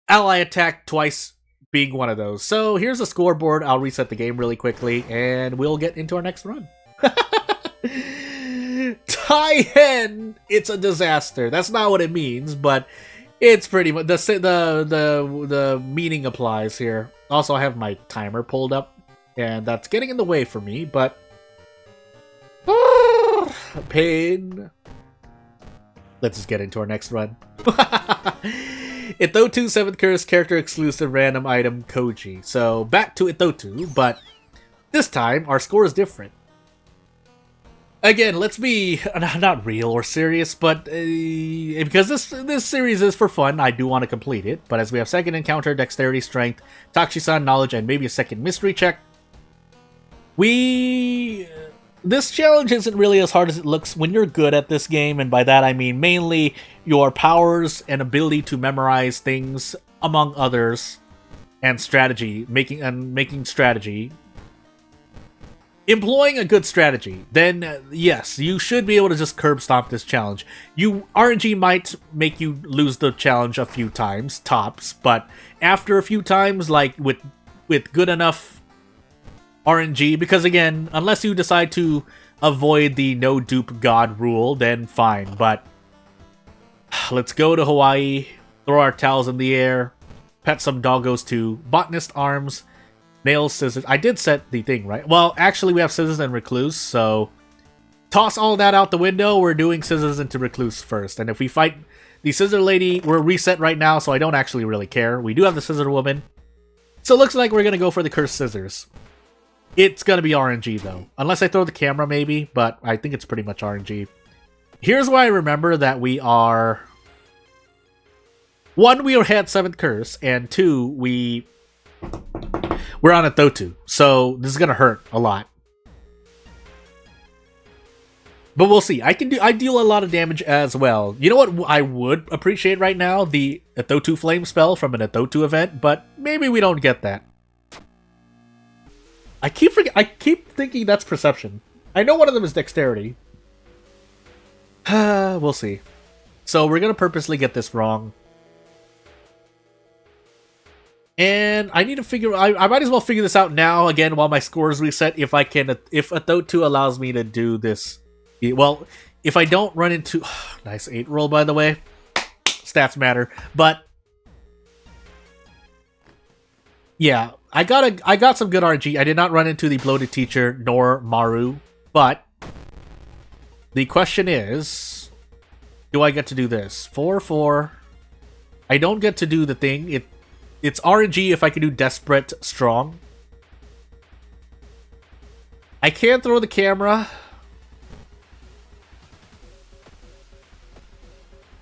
Ally attack twice being one of those. So here's the scoreboard. I'll reset the game really quickly, and we'll get into our next run. Tie-hen! It's a disaster. That's not what it means, but it's pretty much... The meaning applies here. Also, I have my timer pulled up, and that's getting in the way for me, but... Pain. Let's just get into our next run. Itotu 7th Curse character exclusive random item Koji. So back to Itotu, but this time our score is different. Again, let's be not real or serious, but because this series is for fun, I do want to complete it. But as we have second encounter, dexterity, strength, Takushi-san, knowledge, and maybe a second mystery check, this challenge isn't really as hard as it looks when you're good at this game, and by that I mean mainly your powers and ability to memorize things, among others, and strategy, making strategy. employing a good strategy, then yes, you should be able to just curb stomp this challenge. RNG might make you lose the challenge a few times, tops, but after a few times, like with good enough RNG, because again, unless you decide to avoid the no dupe god rule, then fine, but let's go to Hawaii, throw our towels in the air, pet some doggos too, botanist arms, nails, scissors. I did set the thing, right? Well, actually, we have scissors and recluse, so toss all that out the window. We're doing scissors into recluse first. And if we fight the scissor lady, we're reset right now, so I don't actually really care. We do have the scissor woman. So it looks like we're going to go for the cursed scissors. It's going to be RNG, though. Unless I throw the camera, maybe, but I think it's pretty much RNG. Here's why I remember that we are... 1, we had 7th curse, and 2, we're on a Thotu, so this is gonna hurt a lot. But we'll see. I deal a lot of damage as well. You know what I would appreciate right now? The Thotu Flame spell from an Thotu event, but maybe we don't get that. I keep thinking that's perception. I know one of them is dexterity. We'll see. So we're gonna purposely get this wrong. And I need to figure... I might as well figure this out now, again, while my scores reset, if I can... If a Thotu allows me to do this. Well, if I don't run into... Nice 8 roll, by the way. Stats matter. But... Yeah, I got some good RNG. I did not run into the bloated teacher, nor Maru. But... The question is... Do I get to do this? 4-4. I don't get to do the thing. It's RNG if I can do Desperate Strong. I can't throw the camera.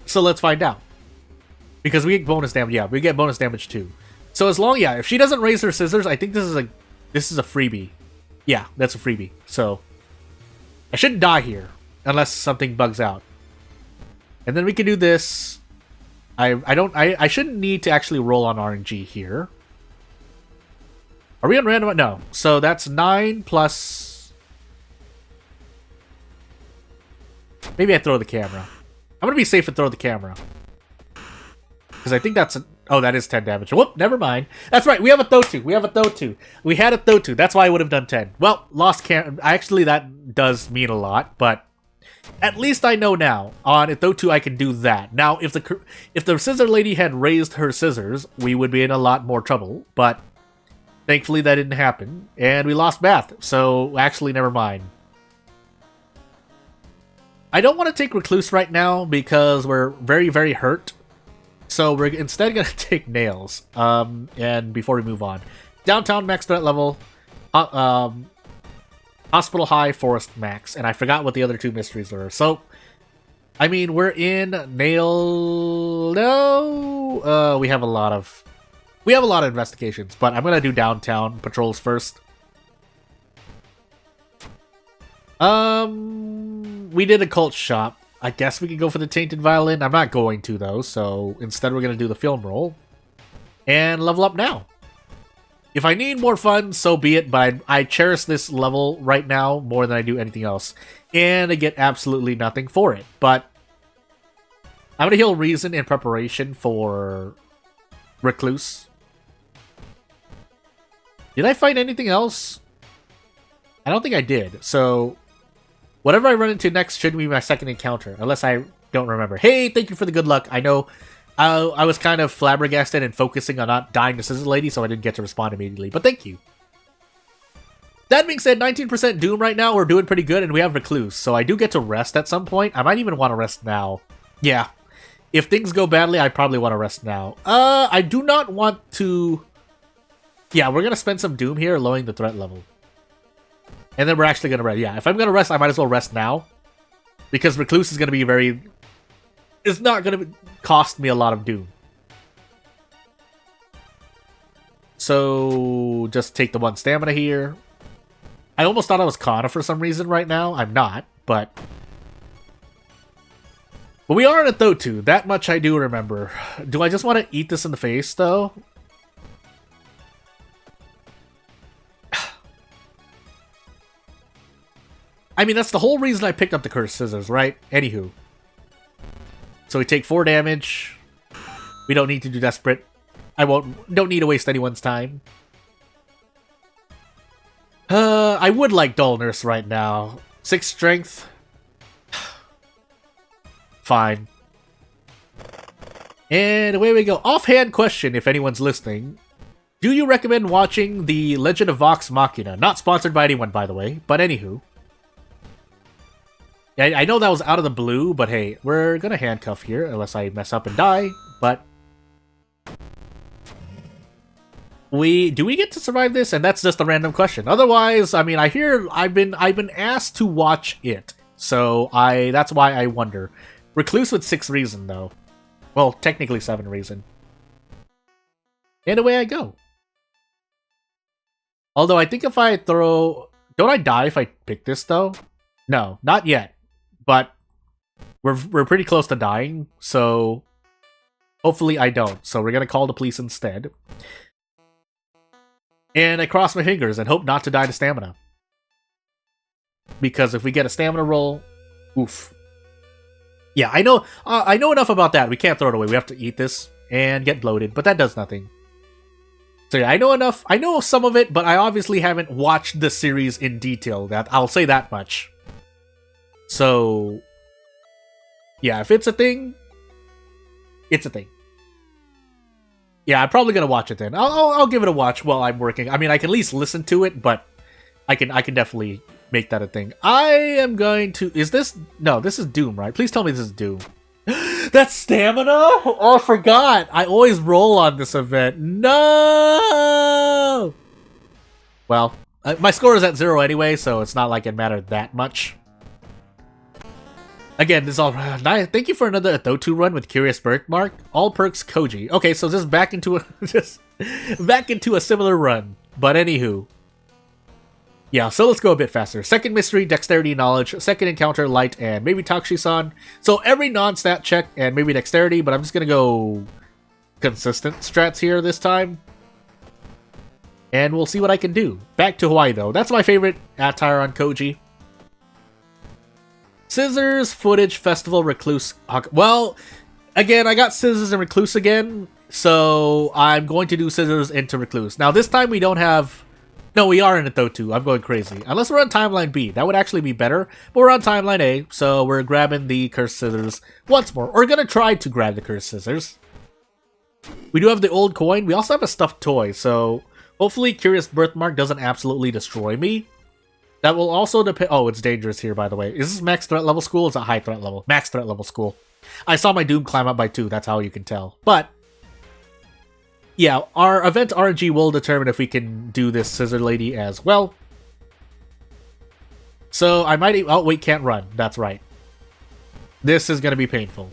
So let's find out. Because we get bonus damage. Yeah, we get bonus damage too. So as long... Yeah, if she doesn't raise her scissors, I think this is a freebie. Yeah, that's a freebie. So I shouldn't die here. Unless something bugs out. And then we can do this... I shouldn't need to actually roll on RNG here. Are we on random? No. So that's 9 plus... Maybe I throw the camera. I'm gonna be safe and throw the camera. Because I think that's... Oh, that is 10 damage. Whoop, never mind. That's right, we have a Thotu. We have a Thotu. We had a Thotu. That's why I would have done 10. Well, lost camera. Actually, that does mean a lot, but... At least I know now. On Thotu, I can do that. Now, if the scissor lady had raised her scissors, we would be in a lot more trouble. But thankfully, that didn't happen, and we lost Bath. So actually, never mind. I don't want to take Recluse right now because we're very, very hurt. So we're instead gonna take Nails. And before we move on, Downtown max threat level. Hospital High, Forest Max, and I forgot what the other 2 mysteries were. So, I mean, we're in Nail... No! We have a lot of investigations, but I'm gonna do Downtown patrols first. We did a cult shop. I guess we could go for the Tainted Violin. I'm not going to, though, so instead we're gonna do the film roll. And level up now. If I need more fun, so be it, but I cherish this level right now more than I do anything else. And I get absolutely nothing for it. But I'm going to heal Reason in preparation for Recluse. Did I fight anything else? I don't think I did. So whatever I run into next should be my second encounter, unless I don't remember. Hey, thank you for the good luck. I know... I was kind of flabbergasted and focusing on not dying to Scissor Lady, so I didn't get to respond immediately, but thank you. That being said, 19% Doom right now, we're doing pretty good, and we have Recluse, so I do get to rest at some point. I might even want to rest now. Yeah. If things go badly, I probably want to rest now. I do not want to... Yeah, we're going to spend some Doom here, lowering the threat level. And then we're actually going to rest. Yeah, if I'm going to rest, I might as well rest now. Because Recluse is going to be very... It's not going to cost me a lot of Doom. So, just take the 1 stamina here. I almost thought I was Kana for some reason right now. I'm not, but... But we are in a Thotu. That much I do remember. Do I just want to eat this in the face, though? I mean, that's the whole reason I picked up the Cursed Scissors, right? Anywho. So we take 4 damage. We don't need to do Desperate. Don't need to waste anyone's time. I would like Dullness right now. 6 Strength. Fine. And away we go. Offhand question, if anyone's listening. Do you recommend watching The Legend of Vox Machina? Not sponsored by anyone, by the way. But anywho. I know that was out of the blue, but hey, we're gonna handcuff here, unless I mess up and die, but... Do we get to survive this? And that's just a random question. Otherwise, I mean, I've been asked to watch it, so that's why I wonder. Recluse with 6 reason, though. Well, technically 7 reason. And away I go. Although, I think if I throw... Don't I die if I pick this, though? No, not yet. But we're pretty close to dying, so hopefully I don't. So we're gonna call the police instead. And I cross my fingers and hope not to die to stamina. Because if we get a stamina roll, oof. Yeah, I know enough about that. We can't throw it away. We have to eat this and get bloated, but that does nothing. So yeah, I know enough. I know some of it, but I obviously haven't watched the series in detail. I'll say that much. So, yeah, if it's a thing, it's a thing. Yeah, I'm probably gonna watch it then. I'll give it a watch while I'm working. I mean, I can at least listen to it, but I can definitely make that a thing. I am going to... Is this... No, this is Doom, right? Please tell me this is Doom. That's stamina? Oh, I forgot. I always roll on this event. No! Well, my score is at 0 anyway, so it's not like it mattered that much. Again, this is all... Thank you for another Thotu run with Curious Birthmark. All perks Koji. Okay, so just back into a... back into a similar run. But anywho. Yeah, so let's go a bit faster. Second mystery, dexterity, knowledge. Second encounter, light, and maybe Takushi-san. So every non-stat check and maybe dexterity, but I'm just gonna go consistent strats here this time. And we'll see what I can do. Back to Hawaii, though. That's my favorite attire on Koji. Scissors, footage, festival, recluse. Well, again, I got scissors and recluse again, so I'm going to do scissors into recluse. Now, this time we don't have... No, we are in it though, too. I'm going crazy. Unless we're on timeline B. That would actually be better, but we're on timeline A, so we're grabbing the cursed scissors once more. We're gonna try to grab the cursed scissors. We do have the old coin. We also have a stuffed toy, so hopefully Curious Birthmark doesn't absolutely destroy me. That will also depend... Oh, it's dangerous here, by the way. Is this max threat level school? Or is it high threat level? Max threat level school. I saw my Doom climb up by 2. That's how you can tell. But, yeah, our event RNG will determine if we can do this Scissor Lady as well. So, I might... Oh, wait, can't run. That's right. This is going to be painful.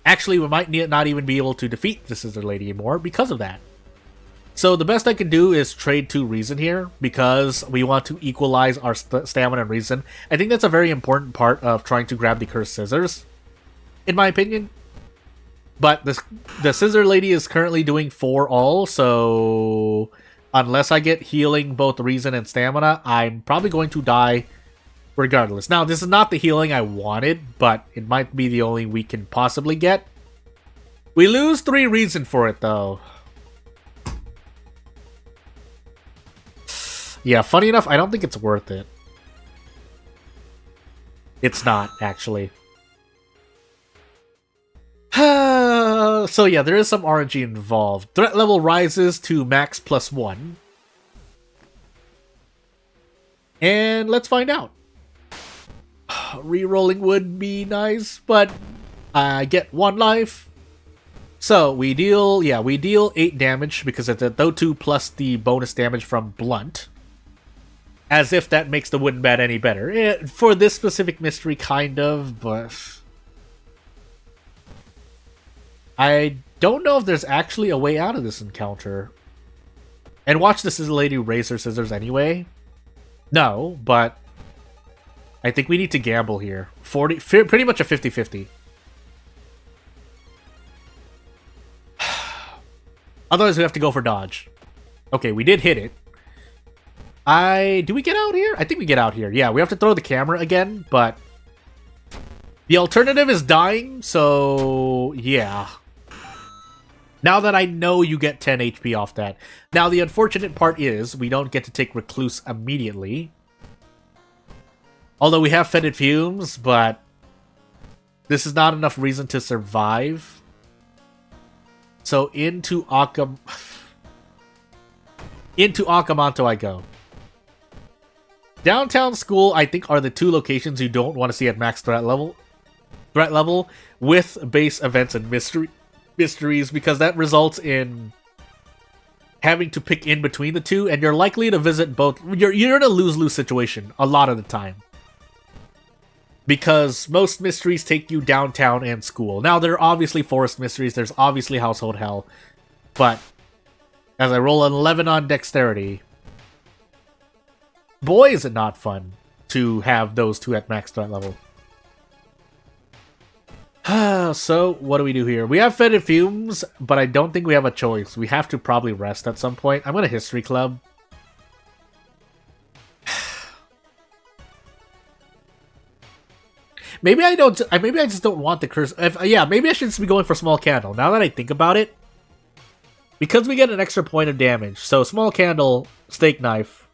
Actually, we might not even be able to defeat the Scissor Lady anymore because of that. So the best I can do is trade 2 reason here, because we want to equalize our stamina and reason. I think that's a very important part of trying to grab the cursed scissors, in my opinion. But the Scissor Lady is currently doing 4 all, so unless I get healing both reason and stamina, I'm probably going to die regardless. Now, this is not the healing I wanted, but it might be the only we can possibly get. We lose 3 reason for it, though. Yeah, funny enough, I don't think it's worth it. It's not, actually. So yeah, there is some RNG involved. Threat level rises to max +1. And let's find out. Rerolling would be nice, but I get 1 life. So we deal 8 damage because it's a Thotu plus the bonus damage from Blunt. As if that makes the wooden bat any better. For this specific mystery, kind of, but... I don't know if there's actually a way out of this encounter. And watch the Scissor Lady raise her scissors anyway. No, but... I think we need to gamble here. Pretty much a 50-50. Otherwise, we have to go for dodge. Okay, we did hit it. Do we get out here? I think we get out here. Yeah, we have to throw the camera again, but the alternative is dying, so yeah. Now that I know you get 10 HP off that. Now, the unfortunate part is we don't get to take Recluse immediately. Although we have fetid fumes, but this is not enough reason to survive. So into Akamanto I go. Downtown School, I think, are the two locations you don't want to see at max threat level. With base events and mysteries, because that results in having to pick in between the two, and you're likely to visit both. You're in a lose-lose situation a lot of the time. Because most mysteries take you downtown and school. Now, there are obviously forest mysteries, there's obviously household hell, but as I roll an 11 on dexterity, boy is it not fun to have those two at max threat level. So, what do we do here? We have fetid fumes, but I don't think we have a choice. We have to probably rest at some point. I'm going to History Club. Maybe I don't. Maybe I just don't want the curse. Yeah, maybe I should just be going for Small Candle. Now that I think about it, because we get an extra point of damage. So Small Candle, Steak Knife.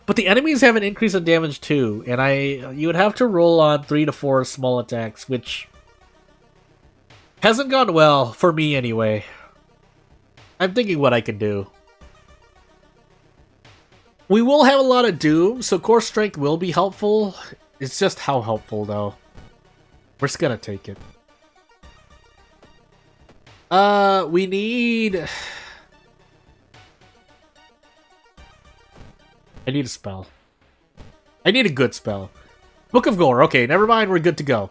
But the enemies have an increase in damage too, and you would have to roll on 3 to 4 small attacks, which hasn't gone well for me anyway. I'm thinking what I can do. We will have a lot of Doom, so Core Strength will be helpful. It's just how helpful, though. We're just gonna take it. We need... I need a spell. I need a good spell. Book of Gore. Okay, never mind. We're good to go.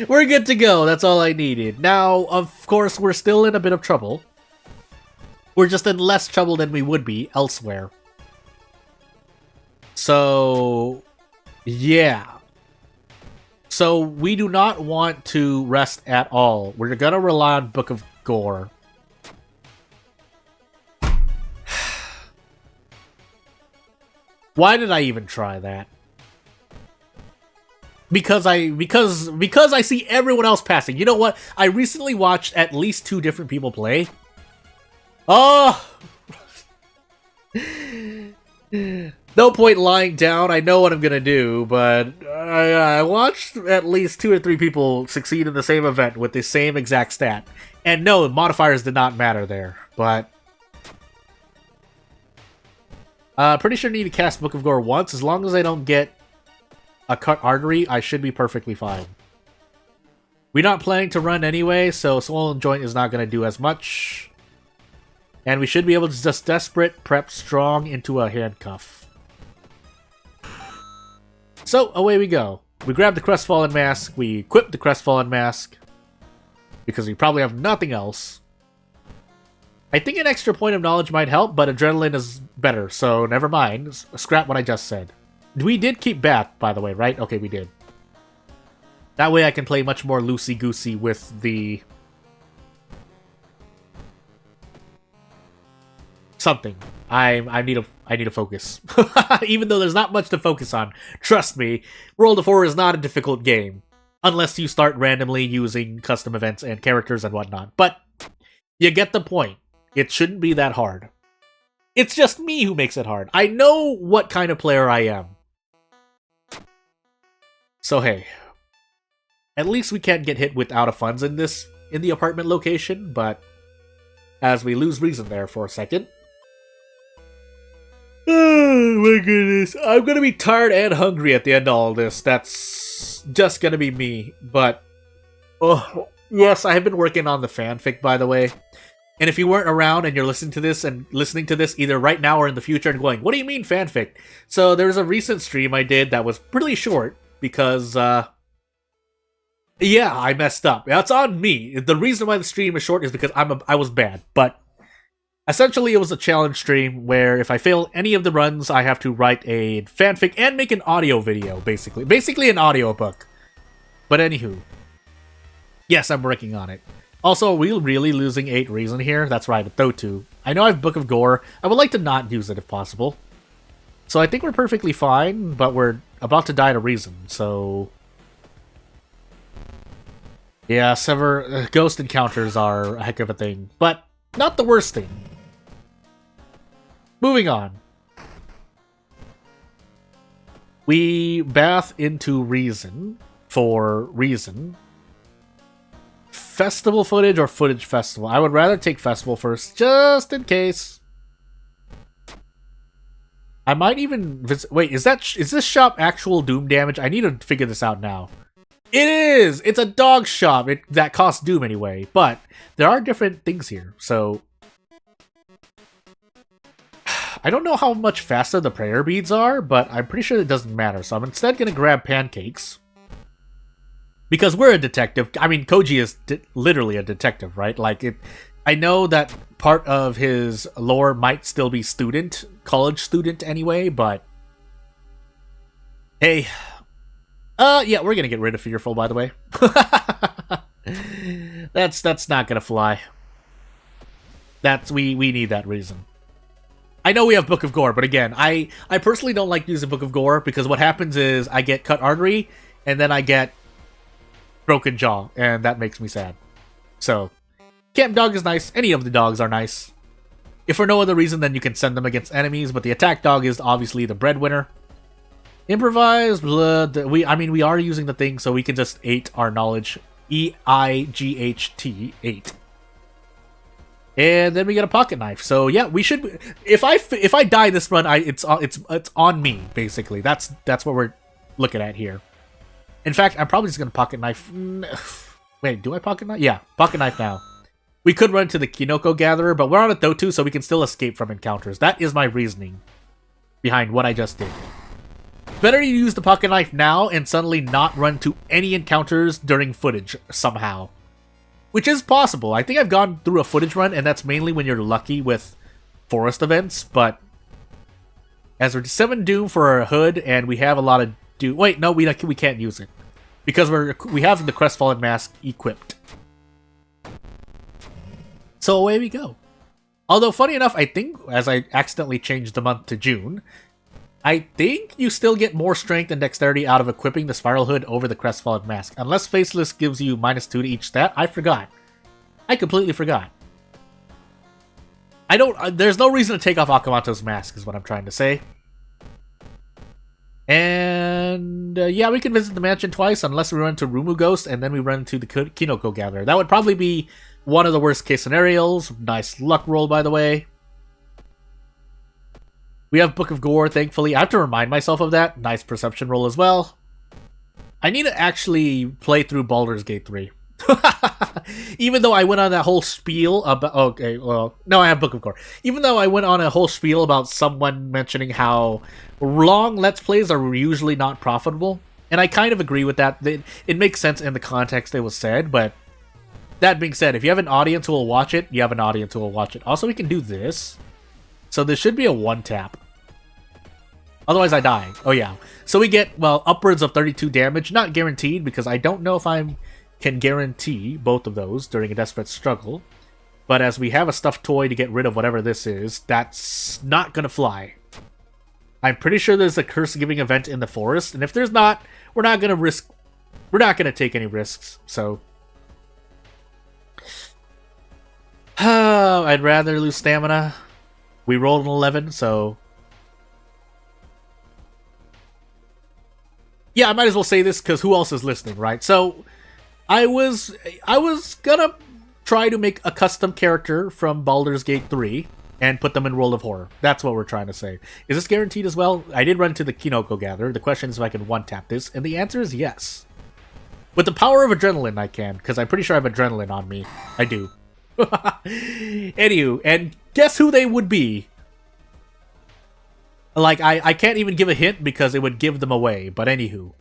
We're good to go. That's all I needed. Now, of course, we're still in a bit of trouble. We're just in less trouble than we would be elsewhere. So, yeah. So, we do not want to rest at all. We're gonna rely on Book of Gore. Why did I even try that? Because I see everyone else passing. You know what? I recently watched at least 2 different people play. Oh! No point lying down. I know what I'm gonna do, but I watched at least 2 or 3 people succeed in the same event with the same exact stat. And no, modifiers did not matter there, but... pretty sure I need to cast Book of Gore once. As long as I don't get a cut artery, I should be perfectly fine. We're not planning to run anyway, so Swollen Joint is not going to do as much. And we should be able to just Desperate prep Strong into a handcuff. So, away we go. We grab the Crestfallen Mask, we equip the Crestfallen Mask, because we probably have nothing else. I think an extra point of knowledge might help, but adrenaline is better, so never mind. Scrap what I just said. We did keep back, by the way, right? Okay, we did. That way I can play much more loosey-goosey with the... something. I need to focus. Even though there's not much to focus on. Trust me, World of Horror is not a difficult game. Unless you start randomly using custom events and characters and whatnot. But you get the point. It shouldn't be that hard. It's just me who makes it hard. I know what kind of player I am. So hey, at least we can't get hit with out of funds in the apartment location, but as we lose reason there for a second. Oh my goodness. I'm gonna be tired and hungry at the end of all this. That's just gonna be me. But, oh, yes, I have been working on the fanfic, by the way. And if you weren't around and you're listening to this either right now or in the future and going, what do you mean fanfic? So there's a recent stream I did that was pretty short because, yeah, I messed up. That's on me. The reason why the stream is short is because I was bad. But essentially it was a challenge stream where if I fail any of the runs, I have to write a fanfic and make an audio video, basically. Basically an audiobook. But anywho. Yes, I'm working on it. Also, are we really losing 8 reason here? That's right, though too. I know I have Book of Gore. I would like to not use it if possible. So I think we're perfectly fine, but we're about to die to reason, so... Yeah, ghost encounters are a heck of a thing, but not the worst thing. Moving on. We bath into reason for reason. Festival footage or footage festival? I would rather take festival first, just in case. I might even visit. Wait, is this shop actual Doom damage? I need to figure this out now. It is! It's a dog shop that costs Doom anyway, but there are different things here, so... I don't know how much faster the prayer beads are, but I'm pretty sure it doesn't matter, so I'm instead gonna grab pancakes. Because we're a detective. I mean, Koji is literally a detective, right? Like, I know that part of his lore might still be college student anyway, but... Hey. Yeah, we're gonna get rid of Fearful, by the way. That's not gonna fly. We need that reason. I know we have Book of Gore, but again, I personally don't like using Book of Gore because what happens is I get cut artery, and then I get broken jaw, and that makes me sad. So, Camp Dog is nice. Any of the dogs are nice. If for no other reason, then you can send them against enemies, but the attack dog is obviously the breadwinner. Improvised blood. We are using the thing, so we can just 8 our knowledge. EIGHT 8. And then we get a pocket knife. So yeah, we should. If I die this run, it's on me basically. That's what we're looking at here. In fact, I'm probably just gonna pocket knife. Wait, do I pocket knife? Yeah, pocket knife now. We could run to the Kinoko Gatherer, but we're on a Thotu, so we can still escape from encounters. That is my reasoning behind what I just did. Better you use the pocket knife now and suddenly not run to any encounters during footage somehow. Which is possible. I think I've gone through a footage run, and that's mainly when you're lucky with forest events, but... As we're 7 Doom for a hood, and we have a lot of Doom... Wait, no, we can't use it. Because we have the Crestfallen Mask equipped. So away we go. Although, funny enough, I think, as I accidentally changed the month to June... I think you still get more strength and dexterity out of equipping the Spiral Hood over the Crestfallen Mask. Unless Faceless gives you -2 to each stat. I forgot. I completely forgot. There's no reason to take off Akamoto's mask, is what I'm trying to say. And, yeah, we can visit the mansion twice, unless we run to Rumu Ghost, and then we run to the Kinoko Gatherer. That would probably be one of the worst case scenarios. Nice luck roll, by the way. We have Book of Gore, thankfully. I have to remind myself of that. Nice perception roll as well. I need to actually play through Baldur's Gate 3. Even though I went on that whole spiel about... Okay, well... No, I have Book of Gore. Even though I went on a whole spiel about someone mentioning how long Let's Plays are usually not profitable. And I kind of agree with that. It makes sense in the context it was said, but... That being said, if you have an audience who will watch it, you have an audience who will watch it. Also, we can do this. So this should be a 1-tap. Otherwise I die. Oh yeah. So we get, well, upwards of 32 damage. Not guaranteed, because I don't know if I can guarantee both of those during a desperate struggle. But as we have a stuffed toy to get rid of whatever this is, that's not gonna fly. I'm pretty sure there's a curse-giving event in the forest, and if there's not, we're not gonna take any risks, so... I'd rather lose stamina. We rolled an 11, so... Yeah, I might as well say this, because who else is listening, right? So, I was gonna try to make a custom character from Baldur's Gate 3, and put them in World of Horror. That's what we're trying to say. Is this guaranteed as well? I did run into the Kinoko Gatherer. The question is if I can one-tap this, and the answer is yes. With the power of adrenaline, I can, because I'm pretty sure I have adrenaline on me. I do. Anywho, and guess who they would be? Like, I can't even give a hint because it would give them away, but anywho.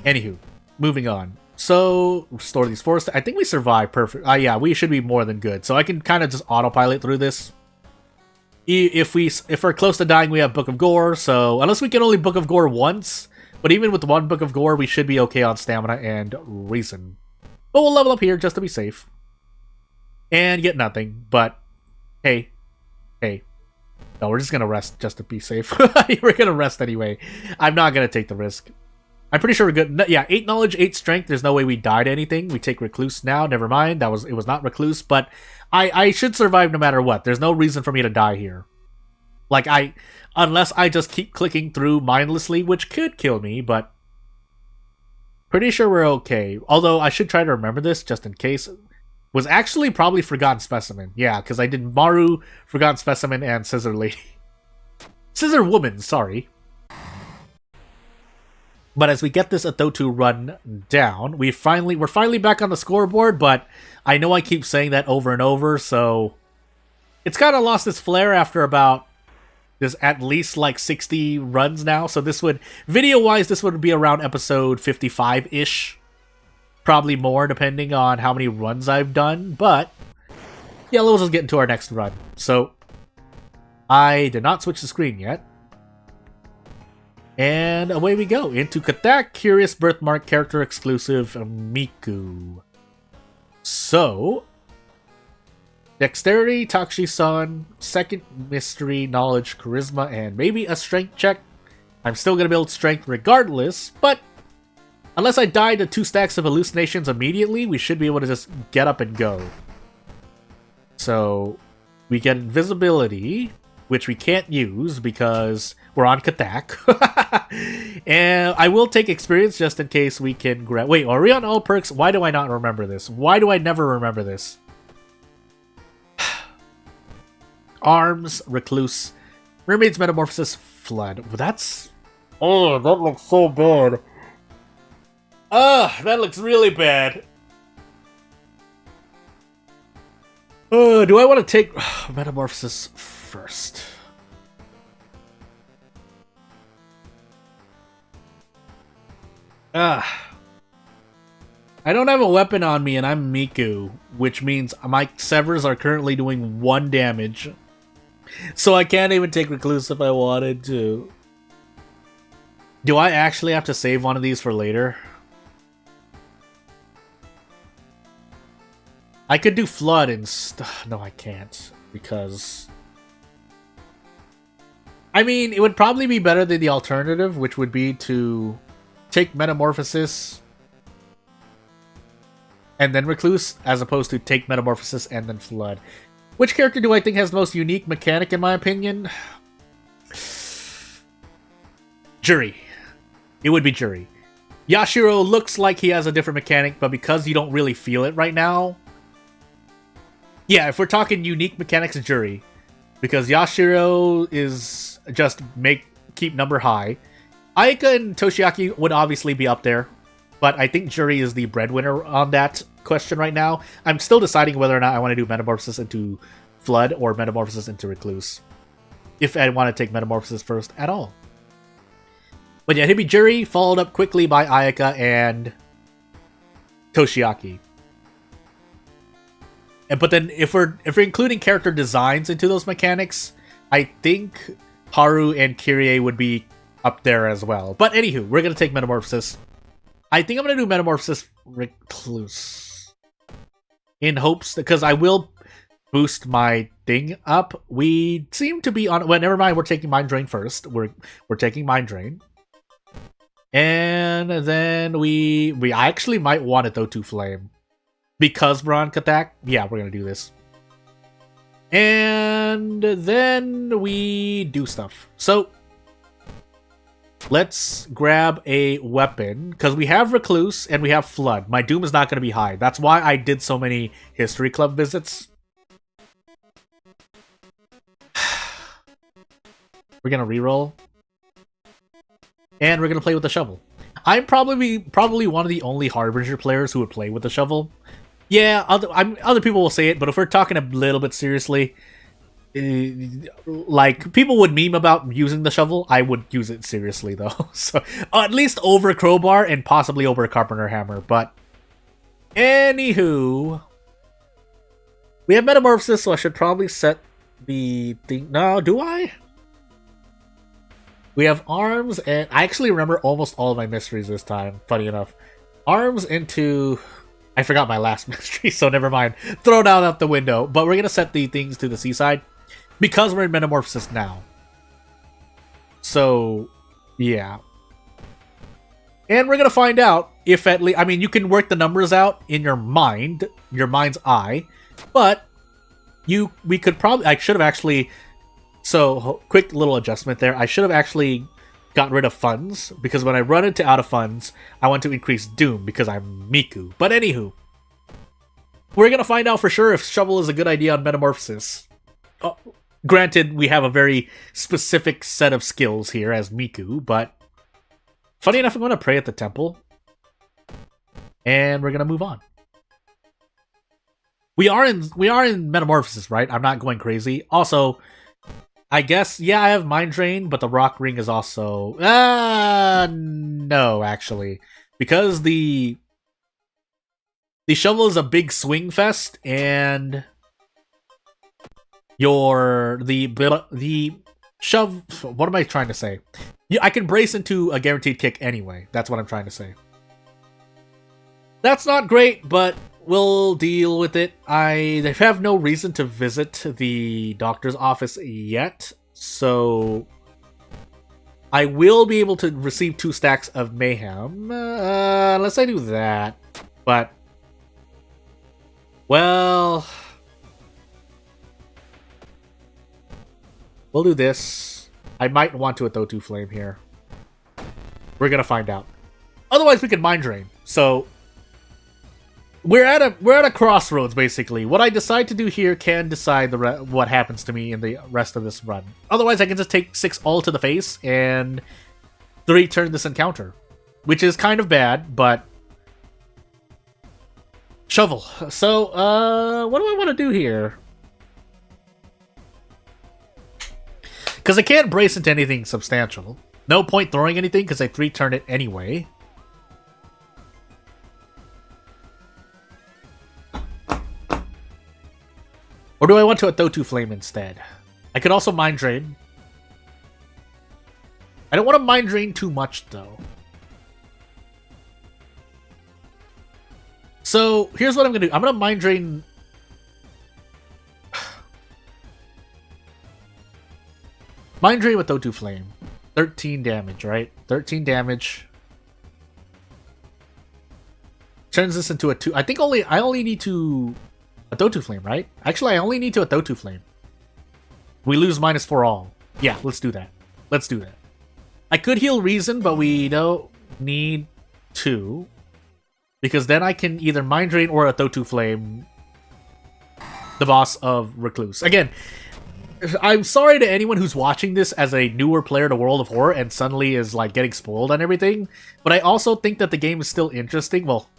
Anywho, moving on. So, restore these forests. I think we survived perfect. Yeah, we should be more than good. So I can kind of just autopilot through this. If we're close to dying, we have Book of Gore, so unless we can only Book of Gore once, but even with one Book of Gore, we should be okay on stamina and reason. But we'll level up here just to be safe. And get nothing, but hey. No, we're just gonna rest just to be safe. We're gonna rest anyway. I'm not gonna take the risk. I'm pretty sure we're good. Yeah, 8 knowledge, 8 strength. There's no way we die to anything. We take recluse now. Never mind. It was not recluse, but I should survive no matter what. There's no reason for me to die here. Like, unless I just keep clicking through mindlessly, which could kill me, but pretty sure we're okay. Although I should try to remember this just in case. Was actually probably Forgotten Specimen. Yeah, because I did Maru, Forgotten Specimen, and Scissor Lady. Scissor Woman, sorry. But as we get this Athotu run down, we're finally back on the scoreboard, but I know I keep saying that over and over, so it's kind of lost its flair after about this at least like 60 runs now. So this would, video-wise, this would be around episode 55-ish. Probably more, depending on how many runs I've done, but yeah, let's just get into our next run. So I did not switch the screen yet. And away we go into Katak Curious Birthmark Character Exclusive Miku. So, Dexterity, Takshi-san, Second Mystery, Knowledge, Charisma, and maybe a Strength check. I'm still going to build Strength regardless, but unless I die to 2 stacks of hallucinations immediately, we should be able to just get up and go. So, we get Invisibility, which we can't use because we're on Katak. And I will take experience just in case we can grab... Wait, are we on all perks? Why do I not remember this? Why do I never remember this? Arms, Recluse, Mermaid's Metamorphosis, Flood. That's... Oh, that looks so bad. That looks really bad. Do I want to take Metamorphosis first? I don't have a weapon on me and I'm Miku, which means my Severs are currently doing 1 damage. So I can't even take Recluse if I wanted to. Do I actually have to save one of these for later? I could do Flood and no, I can't. Because... I mean, it would probably be better than the alternative, which would be to take Metamorphosis and then Recluse, as opposed to take Metamorphosis and then Flood. Which character do I think has the most unique mechanic, in my opinion? Juri. It would be Juri. Yashiro looks like he has a different mechanic, but because you don't really feel it right now... Yeah, if we're talking unique mechanics, Juri. Because Yashiro is just keep number high. Ayaka and Toshiaki would obviously be up there, but I think Juri is the breadwinner on that question right now. I'm still deciding whether or not I want to do Metamorphosis into Flood or Metamorphosis into Recluse. If I want to take Metamorphosis first at all. But yeah, it'd be Juri, followed up quickly by Ayaka and Toshiaki. But then if we're including character designs into those mechanics, I think Haru and Kyrie would be up there as well. But anywho, we're going to take Metamorphosis. I think I'm going to do Metamorphosis Recluse. In hopes, because I will boost my thing up. We seem to be on... Well, never mind, we're taking Mind Drain first. We're taking Mind Drain. And then we actually might want it, though, to Flame. Because we're on Katak. Yeah, we're going to do this. And then we do stuff. So... let's grab a weapon, because we have Recluse and we have Flood. My Doom is not going to be high. That's why I did so many History Club visits. We're going to reroll. And we're going to play with the shovel. I'm probably one of the only Harbinger players who would play with the shovel. Yeah, other people will say it, but if we're talking a little bit seriously... like, people would meme about using the shovel. I would use it seriously, though. So, at least over a crowbar and possibly over a carpenter hammer. But, anywho, we have Metamorphosis, so I should probably set the thing. No, do I? We have Arms, and I actually remember almost all of my mysteries this time, funny enough. Arms into I forgot my last mystery, so never mind. Throw it out the window. But we're gonna set the things to the seaside because we're in Metamorphosis now. So, yeah. And we're gonna find out if at least, I mean, you can work the numbers out in your mind's eye, but we could probably, I should have actually, so quick little adjustment there. I should have actually got rid of funds, because when I run into out of funds, I want to increase Doom because I'm Miku. But anywho, we're gonna find out for sure if Shovel is a good idea on Metamorphosis. Oh, granted, we have a very specific set of skills here as Miku, but funny enough, I'm gonna pray at the temple, and we're gonna move on. We are in Metamorphosis, right? I'm not going crazy. Also, I guess, yeah, I have Mind Drain, but the Rock Ring is also... no, actually. Because the Shovel is a big swing fest, and the Shove... What am I trying to say? Yeah, I can brace into a guaranteed kick anyway. That's what I'm trying to say. That's not great, but we'll deal with it. I have no reason to visit the doctor's office yet, so I will be able to receive 2 stacks of Mayhem, unless I do that. But, well, we'll do this. I might want to Athotu Flame here. We're gonna find out. Otherwise, we could Mind Drain. So we're at a crossroads, basically. What I decide to do here can decide what happens to me in the rest of this run. Otherwise, I can just take 6 all to the face and 3 turn this encounter, which is kind of bad, but Shovel. So, what do I want to do here? Because I can't brace into anything substantial. No point throwing anything because I 3 turn it anyway. Or do I want to Athotu Flame instead? I could also Mind Drain. I don't want to Mind Drain too much, though. So, here's what I'm going to do. I'm going to Mind Drain... Mind Drain with Athotu Flame. 13 damage, right? 13 damage. Turns this into a 2. I think I only need to... Athotu Flame, right? Actually, I only need to Athotu Flame. We lose -4 all. Yeah, let's do that. Let's do that. I could heal Reason, but we don't need to. Because then I can either Mind Drain or Athotu Flame the boss of Recluse. Again, I'm sorry to anyone who's watching this as a newer player to World of Horror and suddenly is like getting spoiled on everything. But I also think that the game is still interesting. Well,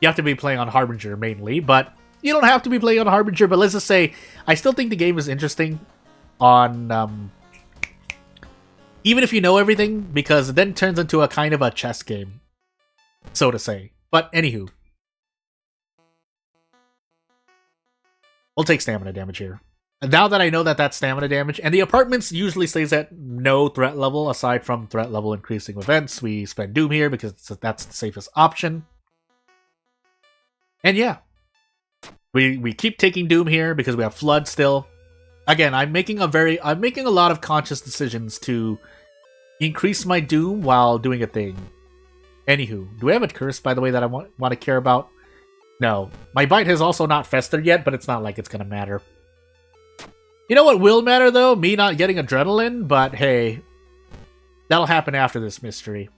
you have to be playing on Harbinger mainly, but you don't have to be playing on Harbinger, but let's just say, I still think the game is interesting on, even if you know everything, because it then turns into a kind of a chess game, so to say. But anywho. We'll take stamina damage here. And now that I know that that's stamina damage, and the apartments usually stays at no threat level, aside from threat level increasing events, we spend Doom here because that's the safest option. And yeah. We keep taking Doom here because we have Flood still. Again, I'm making a lot of conscious decisions to increase my Doom while doing a thing. Anywho, do we have a curse, by the way, that I want to care about? No. My bite has also not festered yet, but it's not like it's gonna matter. You know what will matter, though? Me not getting adrenaline, but hey, that'll happen after this mystery.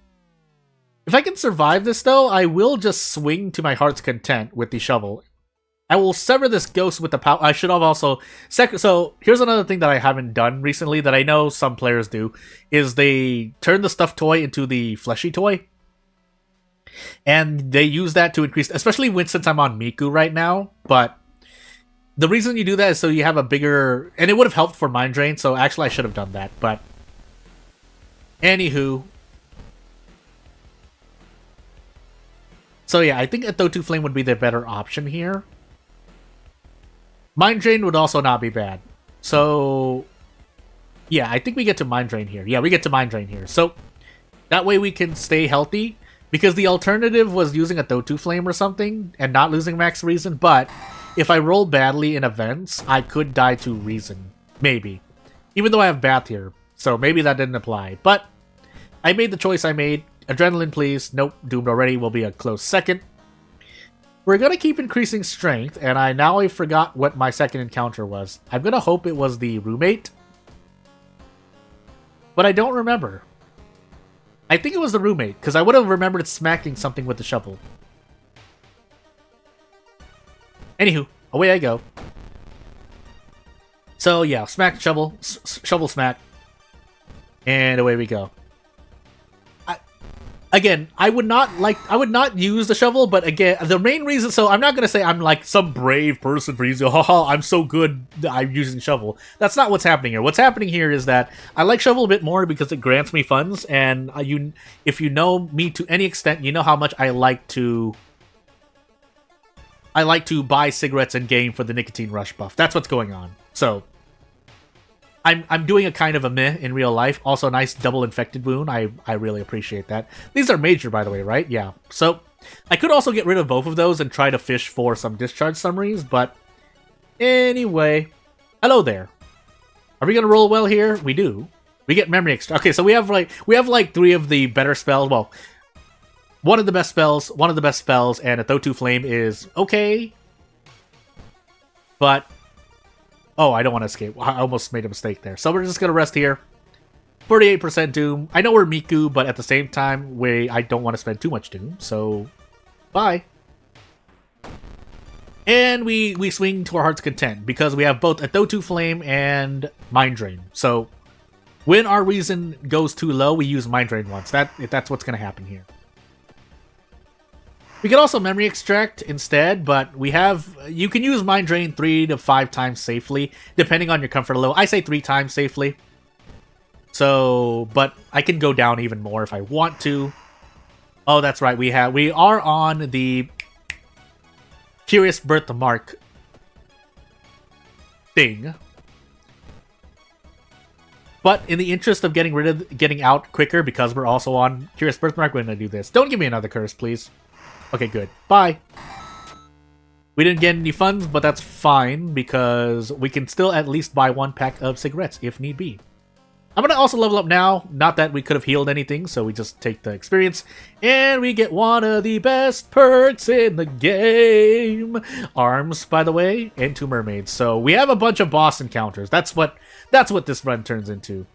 If I can survive this, though, I will just swing to my heart's content with the Shovel. I will sever this ghost with the power. I should have also... So, here's another thing that I haven't done recently that I know some players do, is they turn the stuffed toy into the fleshy toy. And they use that to increase... Especially since I'm on Miku right now, but the reason you do that is so you have a bigger... And it would have helped for Mind Drain, so actually I should have done that, but... Anywho... So yeah, I think Athotu Flame would be the better option here. Mind Drain would also not be bad. So, yeah, I think we get to Mind Drain here. Yeah, we get to Mind Drain here. So, that way we can stay healthy. Because the alternative was using a Thotu Flame or something and not losing max reason, but if I roll badly in events, I could die to reason. Maybe. Even though I have Bath here, so maybe that didn't apply. But I made the choice I made. Adrenaline, please. Nope, doomed already. Will be a close second. We're going to keep increasing strength, and I forgot what my second encounter was. I'm going to hope it was the roommate. But I don't remember. I think it was the roommate, because I would have remembered smacking something with the shovel. Anywho, away I go. So yeah, smack, shovel, shovel, smack. And away we go. Again, I would not use the shovel, but again, the main reason, so I'm not going to say I'm like some brave person for using, I'm so good I'm using shovel. That's not what's happening here. What's happening here is that I like shovel a bit more because it grants me funds, and if you know me to any extent, you know how much I like to buy cigarettes in game for the nicotine rush buff. That's what's going on. So I'm doing a kind of a meh in real life. Also, nice double infected wound. I really appreciate that. These are major, by the way, right? Yeah. So I could also get rid of both of those and try to fish for some discharge summaries, but anyway. Hello there. Are we gonna roll well here? We do. We get memory extra. Okay, so we have like 3 of the better spells. Well, one of the best spells, and a Thotu Flame is okay. But oh, I don't want to escape. I almost made a mistake there. So we're just going to rest here. 48% Doom. I know we're Miku, but at the same time, I don't want to spend too much Doom. So, bye. And we swing to our heart's content, because we have both a Thotu Flame and Mind Drain. So, when our reason goes too low, we use Mind Drain once. That's what's going to happen here. We could also memory extract instead, but you can use Mind Drain 3 to 5 times safely, depending on your comfort level. I say 3 times safely. So, but I can go down even more if I want to. Oh, that's right. We are on the Curious Birthmark thing. But in the interest of getting out quicker, because we're also on Curious Birthmark, we're going to do this. Don't give me another curse, please. Okay, good. Bye. We didn't get any funds, but that's fine, because we can still at least buy 1 pack of cigarettes if need be. I'm going to also level up now. Not that we could have healed anything, so we just take the experience. And we get one of the best perks in the game. Arms, by the way, and 2 mermaids. So we have a bunch of boss encounters. That's what this run turns into.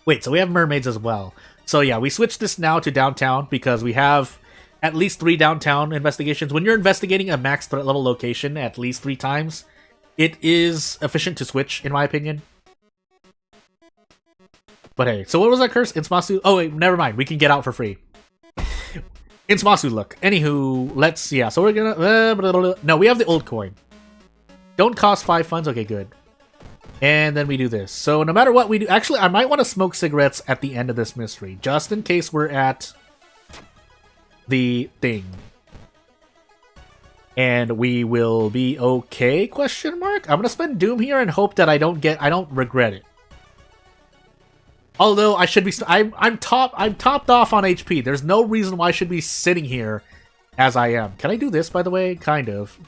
Wait, so we have mermaids as well. So yeah, we switch this now to downtown, because we have at least 3 downtown investigations. When you're investigating a max threat level location at least 3 times, it is efficient to switch, in my opinion. But hey, so what was that curse? Insmasu? Oh wait, never mind. We can get out for free. Insmasu look. Anywho, yeah, so we're gonna... no, we have the old coin. Don't cost 5 funds. Okay, good. And then we do this. So no matter what we do... Actually, I might want to smoke cigarettes at the end of this mystery, just in case we're at the thing. And we will be okay, question mark? I'm gonna spend Doom here and hope that I don't regret it. Although I should be I'm topped off on HP. There's no reason why I should be sitting here as I am. Can I do this, by the way? Kind of.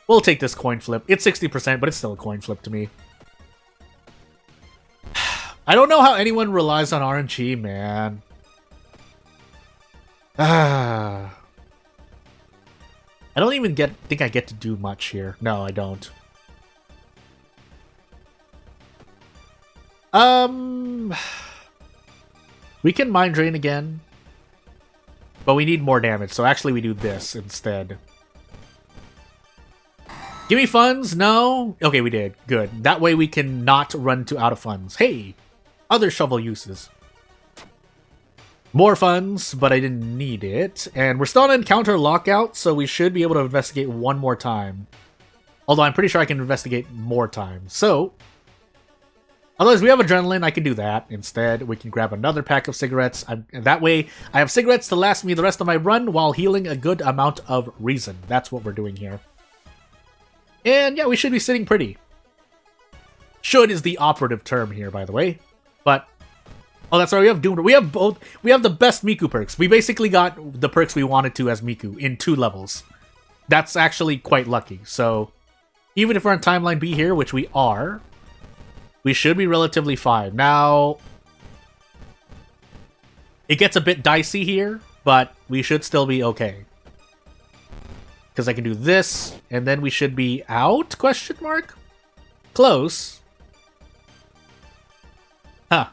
We'll take this coin flip. It's 60%, but it's still a coin flip to me. I don't know how anyone relies on RNG, man. I don't even think I get to do much here. No, I don't. We can Mind Drain again, but we need more damage, so actually we do this instead. Give me funds? No? Okay, we did. Good. That way we can not run out of funds. Hey! Other shovel uses. More funds, but I didn't need it. And we're still on encounter lockout, so we should be able to investigate 1 more time. Although I'm pretty sure I can investigate more times. So, otherwise we have adrenaline, I can do that. Instead, we can grab another pack of cigarettes. And that way, I have cigarettes to last me the rest of my run while healing a good amount of reason. That's what we're doing here. And yeah, we should be sitting pretty. Should is the operative term here, by the way. But Oh, that's right. We have Doom. We have both. We have the best Miku perks. We basically got the perks we wanted to as Miku in 2 levels. That's actually quite lucky. So, even if we're on Timeline B here, which we are, we should be relatively fine. Now, it gets a bit dicey here, but we should still be okay. Because I can do this, and then we should be out? Question mark? Close. Huh.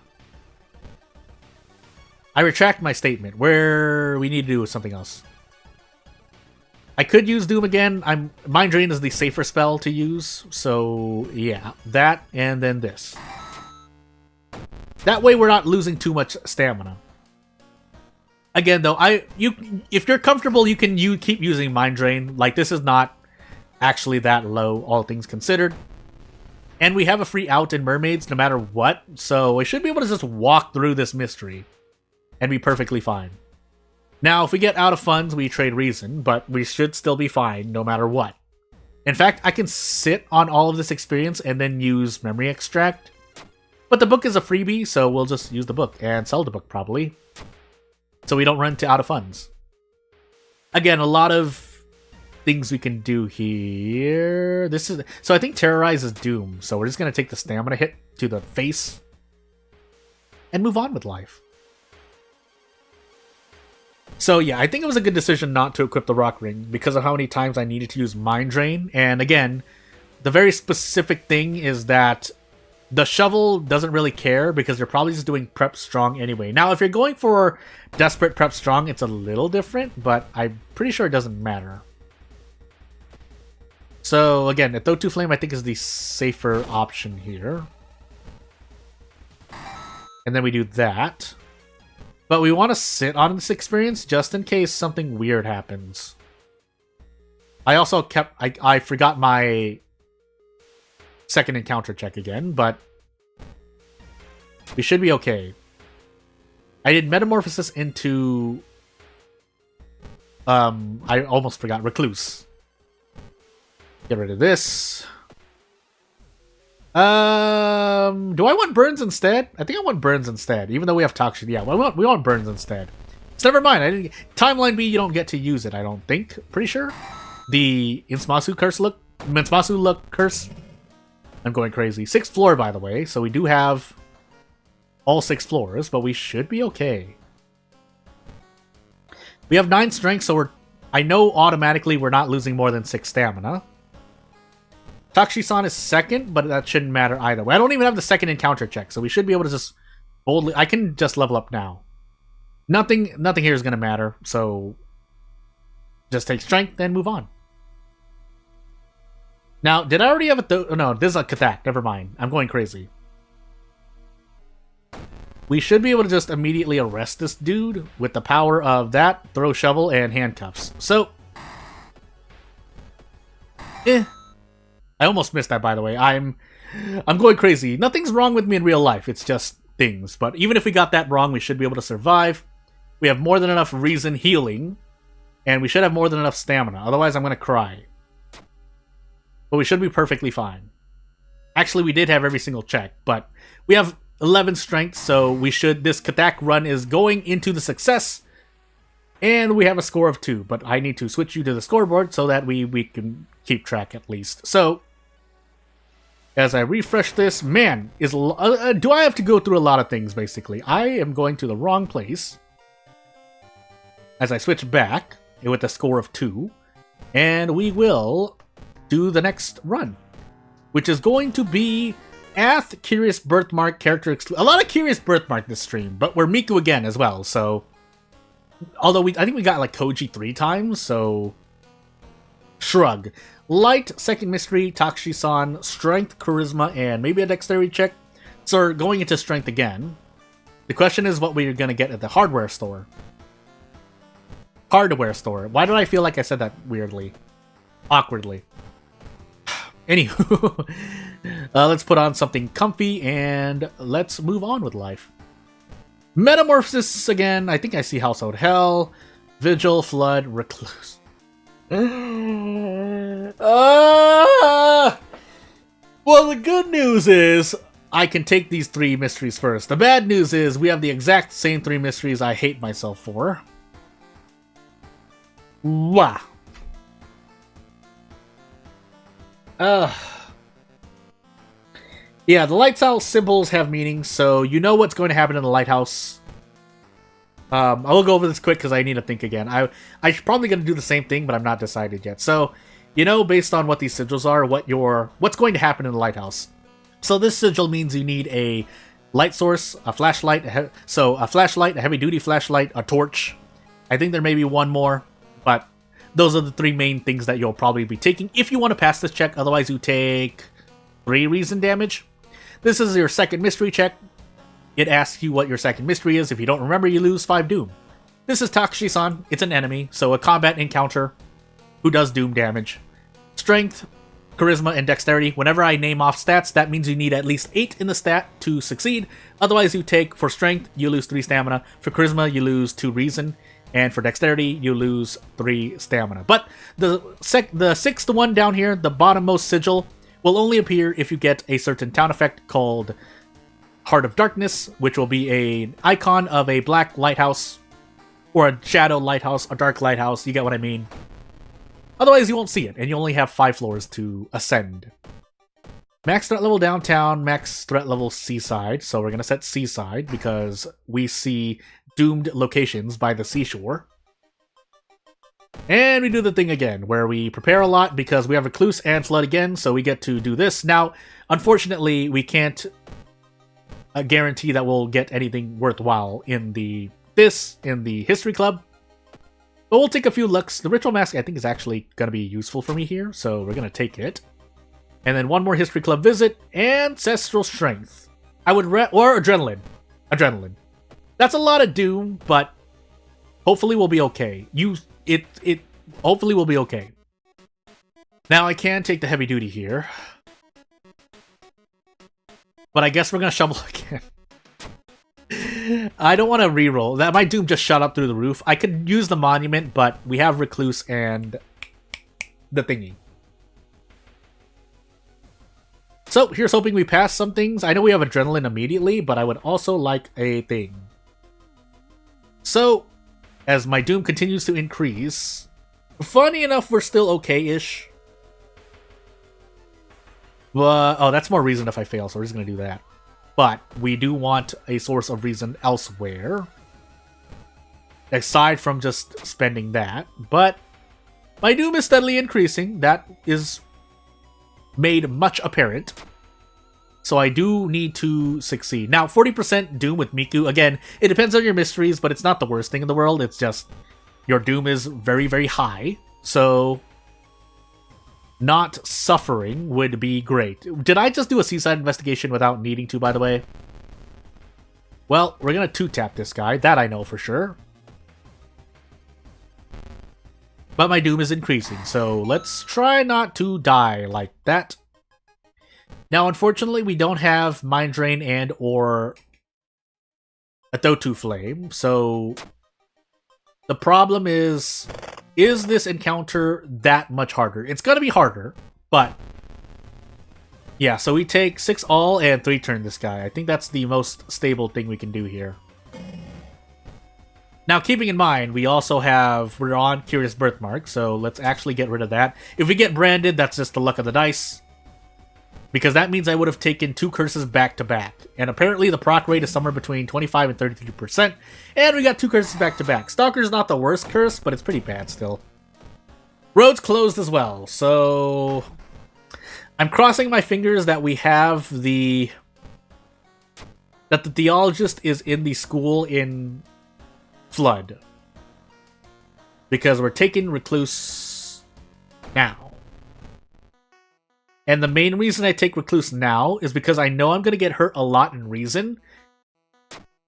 I retract my statement. Where we need to do something else. I could use Doom again. Mind Drain is the safer spell to use. So, yeah. That, and then this. That way we're not losing too much stamina. Again, though, if you're comfortable, you can keep using Mind Drain. Like, this is not actually that low, all things considered. And we have a free out in Mermaids no matter what. So, we should be able to just walk through this mystery and be perfectly fine. Now, if we get out of funds, we trade Reason, but we should still be fine no matter what. In fact, I can sit on all of this experience and then use Memory Extract. But the book is a freebie, so we'll just use the book and sell the book probably. So we don't run to out of funds. Again, a lot of things we can do here. So I think Terrorize is Doom, so we're just going to take the stamina hit to the face and move on with life. So yeah, I think it was a good decision not to equip the Rock Ring because of how many times I needed to use Mind Drain. And again, the very specific thing is that the shovel doesn't really care because you're probably just doing Prep Strong anyway. Now, if you're going for Desperate Prep Strong, it's a little different, but I'm pretty sure it doesn't matter. So again, a Throw-to Flame I think is the safer option here. And then we do that. But we want to sit on this experience just in case something weird happens. I also I forgot my second encounter check again, but we should be okay. I did Metamorphosis into I almost forgot Recluse. Get rid of this. Do I want Burns instead? I think I want Burns instead, even though we have Toxic. Yeah, we want Burns instead. So never mind. Timeline B, you don't get to use it, I don't think. Pretty sure. The Insmasu look curse. I'm going crazy. 6th floor, by the way, so we do have all 6 floors, but we should be okay. We have 9 strength, so I know automatically we're not losing more than 6 stamina. Takshisan is 2nd, but that shouldn't matter either way. I don't even have the second encounter check, so we should be able to just boldly... I can just level up now. Nothing here is going to matter, so just take strength and move on. Now, did I already have a... no, this is a Kathak. Never mind. I'm going crazy. We should be able to just immediately arrest this dude with the power of that, throw shovel, and handcuffs. So... I almost missed that, by the way. I'm going crazy. Nothing's wrong with me in real life. It's just things. But even if we got that wrong, we should be able to survive. We have more than enough reason healing. And we should have more than enough stamina. Otherwise, I'm going to cry. But we should be perfectly fine. Actually, we did have every single check. But we have 11 strength. So we should... This Kathak run is going into the success. And we have a score of 2. But I need to switch you to the scoreboard so that we can keep track at least. So... As I refresh this, man, do I have to go through a lot of things, basically? I am going to the wrong place. As I switch back with a score of 2. And we will do the next run. Which is going to be Ath, Curious Birthmark, Character Exclusive. A lot of Curious Birthmark this stream, but we're Miku again as well, so... Although I think we got like Koji 3 times, so... Shrug. Light, Second Mystery, Takshisan, Strength, Charisma, and maybe a Dexterity check. So we're going into Strength again. The question is what we're going to get at the hardware store. Hardware store. Why did I feel like I said that weirdly? Awkwardly. Anywho. Let's put on something comfy and let's move on with life. Metamorphosis again. I think I see Household Hell. Vigil, Flood, Recluse. Well, the good news is I can take these 3 mysteries first. The bad news is we have the exact same 3 mysteries I hate myself for. Wow. Yeah, the lighthouse symbols have meanings, so you know what's going to happen in the lighthouse. I will go over this quick because I need to think again. I'm probably going to do the same thing, but I'm not decided yet. So, you know, based on what these sigils are, what's going to happen in the lighthouse. So this sigil means you need a light source, a flashlight, a flashlight, a heavy-duty flashlight, a torch. I think there may be one more, but those are the 3 main things that you'll probably be taking if you want to pass this check. Otherwise, you take 3 reason damage. This is your second mystery check. It asks you what your second mystery is. If you don't remember, you lose 5 doom. This is Takashi-san. It's an enemy, so a combat encounter who does doom damage. Strength, charisma, and dexterity. Whenever I name off stats, that means you need at least 8 in the stat to succeed. Otherwise, you take, for strength, you lose 3 stamina. For charisma, you lose 2 reason. And for dexterity, you lose 3 stamina. But the 6th one down here, the bottommost sigil, will only appear if you get a certain town effect called Heart of Darkness, which will be an icon of a black lighthouse, or a shadow lighthouse, a dark lighthouse, you get what I mean. Otherwise, you won't see it, and you only have 5 floors to ascend. Max threat level downtown, max threat level seaside, so we're going to set seaside because we see doomed locations by the seashore. And we do the thing again, where we prepare a lot because we have Recluse and Flood again, so we get to do this. Now, unfortunately, we can't guarantee that we'll get anything worthwhile in the History Club. But we'll take a few looks. The Ritual Mask, I think, is actually going to be useful for me here, so we're going to take it. And then one more History Club visit, Ancestral Strength. or Adrenaline. Adrenaline. That's a lot of doom, but hopefully we'll be okay. Hopefully we'll be okay. Now I can take the heavy duty here. But I guess we're gonna shovel again. I don't want to reroll. My doom just shot up through the roof. I could use the monument, but we have Recluse and the thingy. So here's hoping we pass some things. I know we have Adrenaline immediately, but I would also like a thing. So, as my doom continues to increase, funny enough, we're still okay-ish. But, oh, that's more reason if I fail, so we're just going to do that. But we do want a source of reason elsewhere, aside from just spending that. But my doom is steadily increasing. That is made much apparent. So I do need to succeed. Now, 40% doom with Miku. Again, it depends on your mysteries, but it's not the worst thing in the world. It's just your doom is very, very high. So not suffering would be great. Did I just do a seaside investigation without needing to, by the way? Well, we're going to 2-tap this guy. That I know for sure. But my doom is increasing, so let's try not to die like that. Now, unfortunately, we don't have Mind Drain and or a Thotu Flame, so the problem is this encounter that much harder? It's gonna be harder, but yeah, so we take 6 all and 3 turn this guy. I think that's the most stable thing we can do here. Now, keeping in mind, we're on Curious Birthmark, so let's actually get rid of that. If we get branded, that's just the luck of the dice. Because that means I would have taken 2 curses back to back. And apparently the proc rate is somewhere between 25 and 33%. And we got 2 curses back to back. Stalker's not the worst curse, but it's pretty bad still. Road's closed as well, so I'm crossing my fingers that we have that the Theologist is in the school in Flood. Because we're taking Recluse now. And the main reason I take Recluse now is because I know I'm going to get hurt a lot in Reason.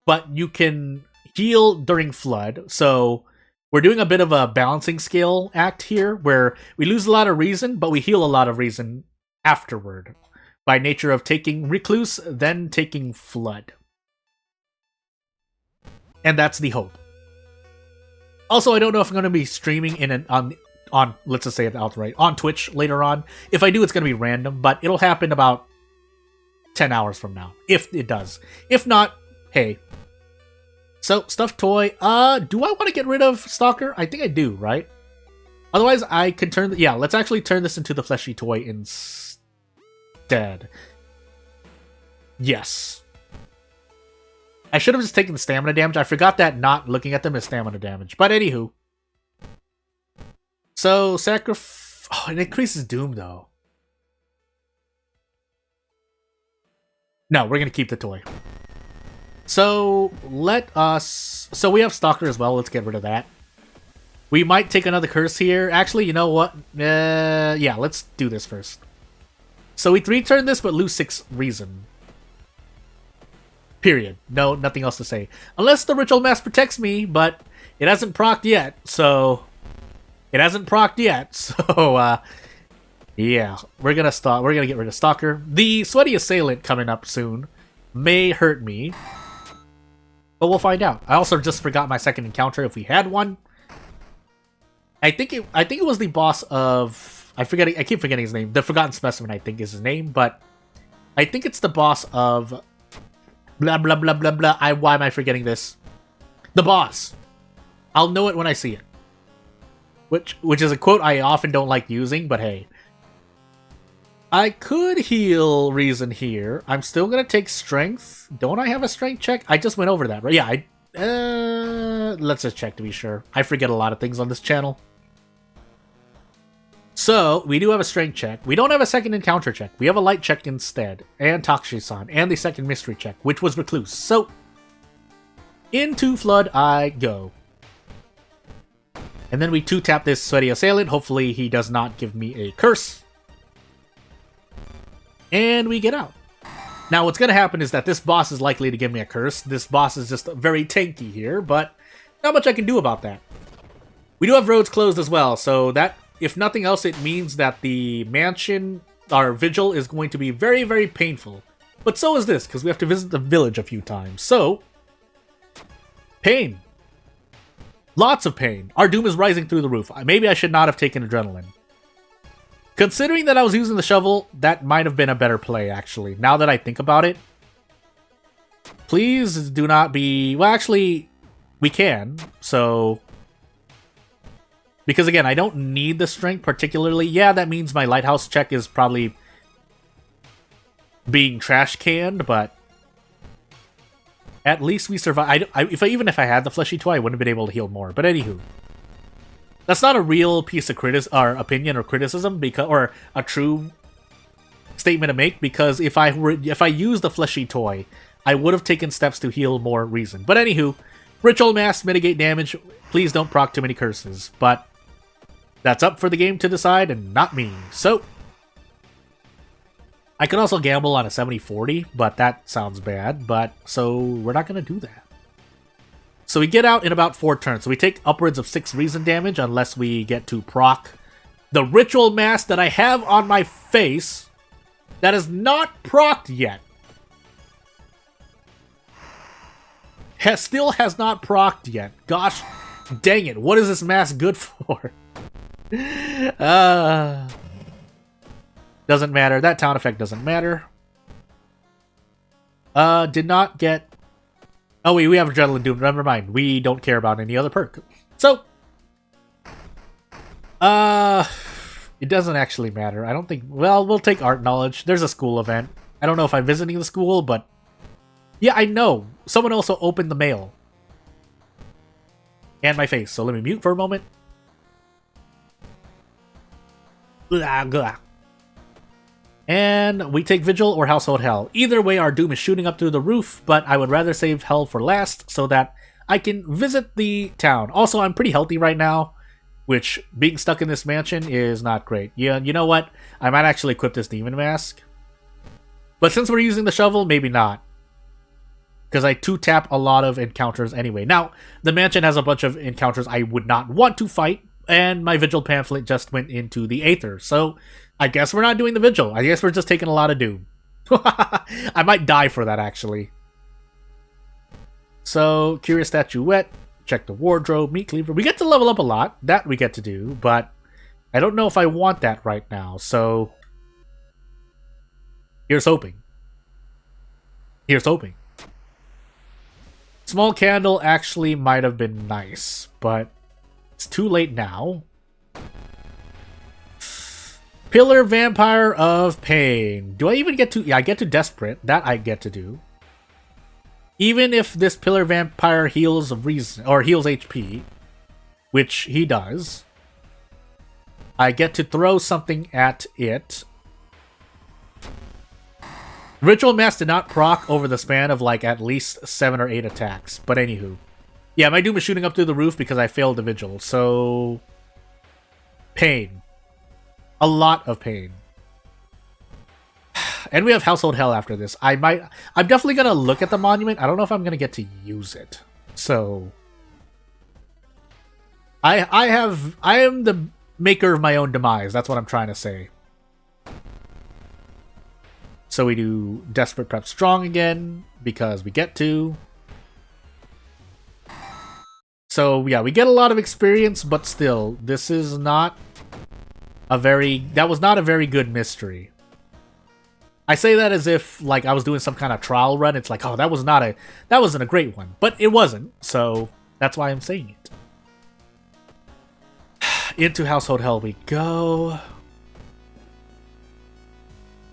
But you can heal during Flood. So we're doing a bit of a balancing scale act here, where we lose a lot of Reason, but we heal a lot of Reason afterward. By nature of taking Recluse, then taking Flood. And that's the hope. Also, I don't know if I'm going to be streaming on let's just say it outright, on Twitch later on. If I do, it's going to be random, but it'll happen about 10 hours from now. If it does. If not, hey. So, stuffed toy. Do I want to get rid of Stalker? I think I do, right? Otherwise, I can turn... Yeah, let's actually turn this into the fleshy toy instead. Yes. I should have just taken the stamina damage. I forgot that not looking at them is stamina damage. But anywho. So, sacrifice... Oh, it increases Doom, though. No, we're going to keep the toy. So, let us... So, we have Stalker as well. Let's get rid of that. We might take another curse here. Actually, you know what? Yeah, let's do this first. So, we 3-turn this, but lose 6 reason. Period. No, nothing else to say. Unless the Ritual Mask protects me, but it hasn't procced yet, so... It hasn't procced yet, so, yeah. We're gonna get rid of Stalker. The Sweaty Assailant coming up soon may hurt me. But we'll find out. I also just forgot my second encounter if we had one. I think it was the boss of... I keep forgetting his name. The Forgotten Specimen, I think, is his name, but... I think it's the boss of... Blah, blah, blah, blah, blah. Why am I forgetting this? The boss. I'll know it when I see it. Which is a quote I often don't like using, but hey. I could heal Reason here. I'm still gonna take Strength. Don't I have a Strength check? I just went over that, right? Yeah, let's just check to be sure. I forget a lot of things on this channel. So, we do have a Strength check. We don't have a second encounter check. We have a Light check instead. And Takshisan. And the second Mystery check, which was Recluse. So, into Flood I go. And then we 2-tap this Sweaty Assailant. Hopefully he does not give me a curse. And we get out. Now, what's going to happen is that this boss is likely to give me a curse. This boss is just very tanky here, but not much I can do about that. We do have roads closed as well, so that... If nothing else, it means that the mansion, our vigil, is going to be very, very painful. But so is this, because we have to visit the village a few times. So, pain. Lots of pain. Our doom is rising through the roof. Maybe I should not have taken adrenaline. Considering that I was using the shovel, that might have been a better play, actually. Now that I think about it. Please do not be... Well, actually, we can, so... Because, again, I don't need the strength particularly. Yeah, that means my lighthouse check is probably being trash canned, but at least we survive. Even if I had the fleshy toy, I wouldn't have been able to heal more. But anywho, that's not a real piece of opinion or criticism, or a true statement to make. Because if I used the fleshy toy, I would have taken steps to heal more reason. But anywho, Ritual Mask, mitigate damage. Please don't proc too many curses. But that's up for the game to decide, and not me. So, I could also gamble on a 70-40, but that sounds bad. So we're not going to do that. So we get out in about 4 turns. So we take upwards of 6 reason damage, unless we get to proc the Ritual Mask that I have on my face that is not procced yet. Still has not procced yet. Gosh dang it, what is this mask good for? Doesn't matter. That town effect doesn't matter. Did not get... Oh wait, we have Adrenaline Doom. Never mind. We don't care about any other perk. So... It doesn't actually matter. I don't think... Well, we'll take Art Knowledge. There's a school event. I don't know if I'm visiting the school, but... Yeah, I know. Someone also opened the mail. And my face. So let me mute for a moment. And we take Vigil or Household Hell. Either way, our doom is shooting up through the roof, but I would rather save Hell for last so that I can visit the town. Also, I'm pretty healthy right now, which being stuck in this mansion is not great. Yeah, you know what? I might actually equip this Demon Mask. But since we're using the shovel, maybe not. Because I 2-tap a lot of encounters anyway. Now, the mansion has a bunch of encounters I would not want to fight, and my Vigil pamphlet just went into the Aether. So, I guess we're not doing the Vigil. I guess we're just taking a lot of Doom. I might die for that, actually. So, Curious Statuette. Check the Wardrobe. Meat Cleaver. We get to level up a lot. That we get to do, but I don't know if I want that right now. So, here's hoping. Here's hoping. Small candle actually might have been nice, but it's too late now. Pillar Vampire of Pain. Do I even get to... Yeah, I get to Desperate. That I get to do. Even if this Pillar Vampire heals reason or heals HP, which he does, I get to throw something at it. Ritual Mask did not proc over the span of like at least 7 or 8 attacks. But anywho. Yeah, my Doom is shooting up through the roof because I failed the Vigil. So... Pain. A lot of pain. And we have Household Hell after this. I'm definitely going to look at the monument. I don't know if I'm going to get to use it. So... I am the maker of my own demise. That's what I'm trying to say. So we do Desperate Prep Strong again, because we get to. So yeah, we get a lot of experience, but still, this is not a very... That was not a very good mystery. I say that as if, like, I was doing some kind of trial run. It's like, oh, that wasn't a great one. But it wasn't, so that's why I'm saying it. Into Household Hell we go.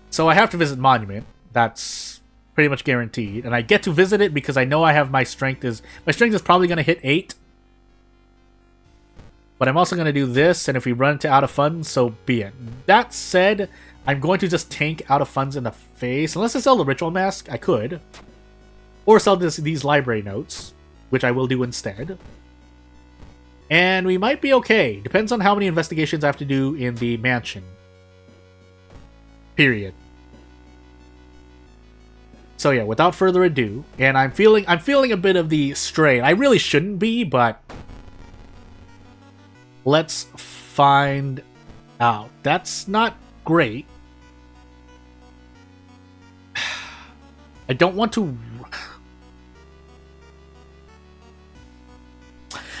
So I have to visit Monument. That's pretty much guaranteed. And I get to visit it because I know I have my strength is probably going to hit 8. But I'm also going to do this, and if we run into out of funds, so be it. That said, I'm going to just tank out of funds in the face. Unless I sell the Ritual Mask, I could. Or sell these library notes, which I will do instead. And we might be okay. Depends on how many investigations I have to do in the mansion. Period. So yeah, without further ado, and I'm feeling a bit of the strain. I really shouldn't be, but let's find out. That's not great. I don't want to...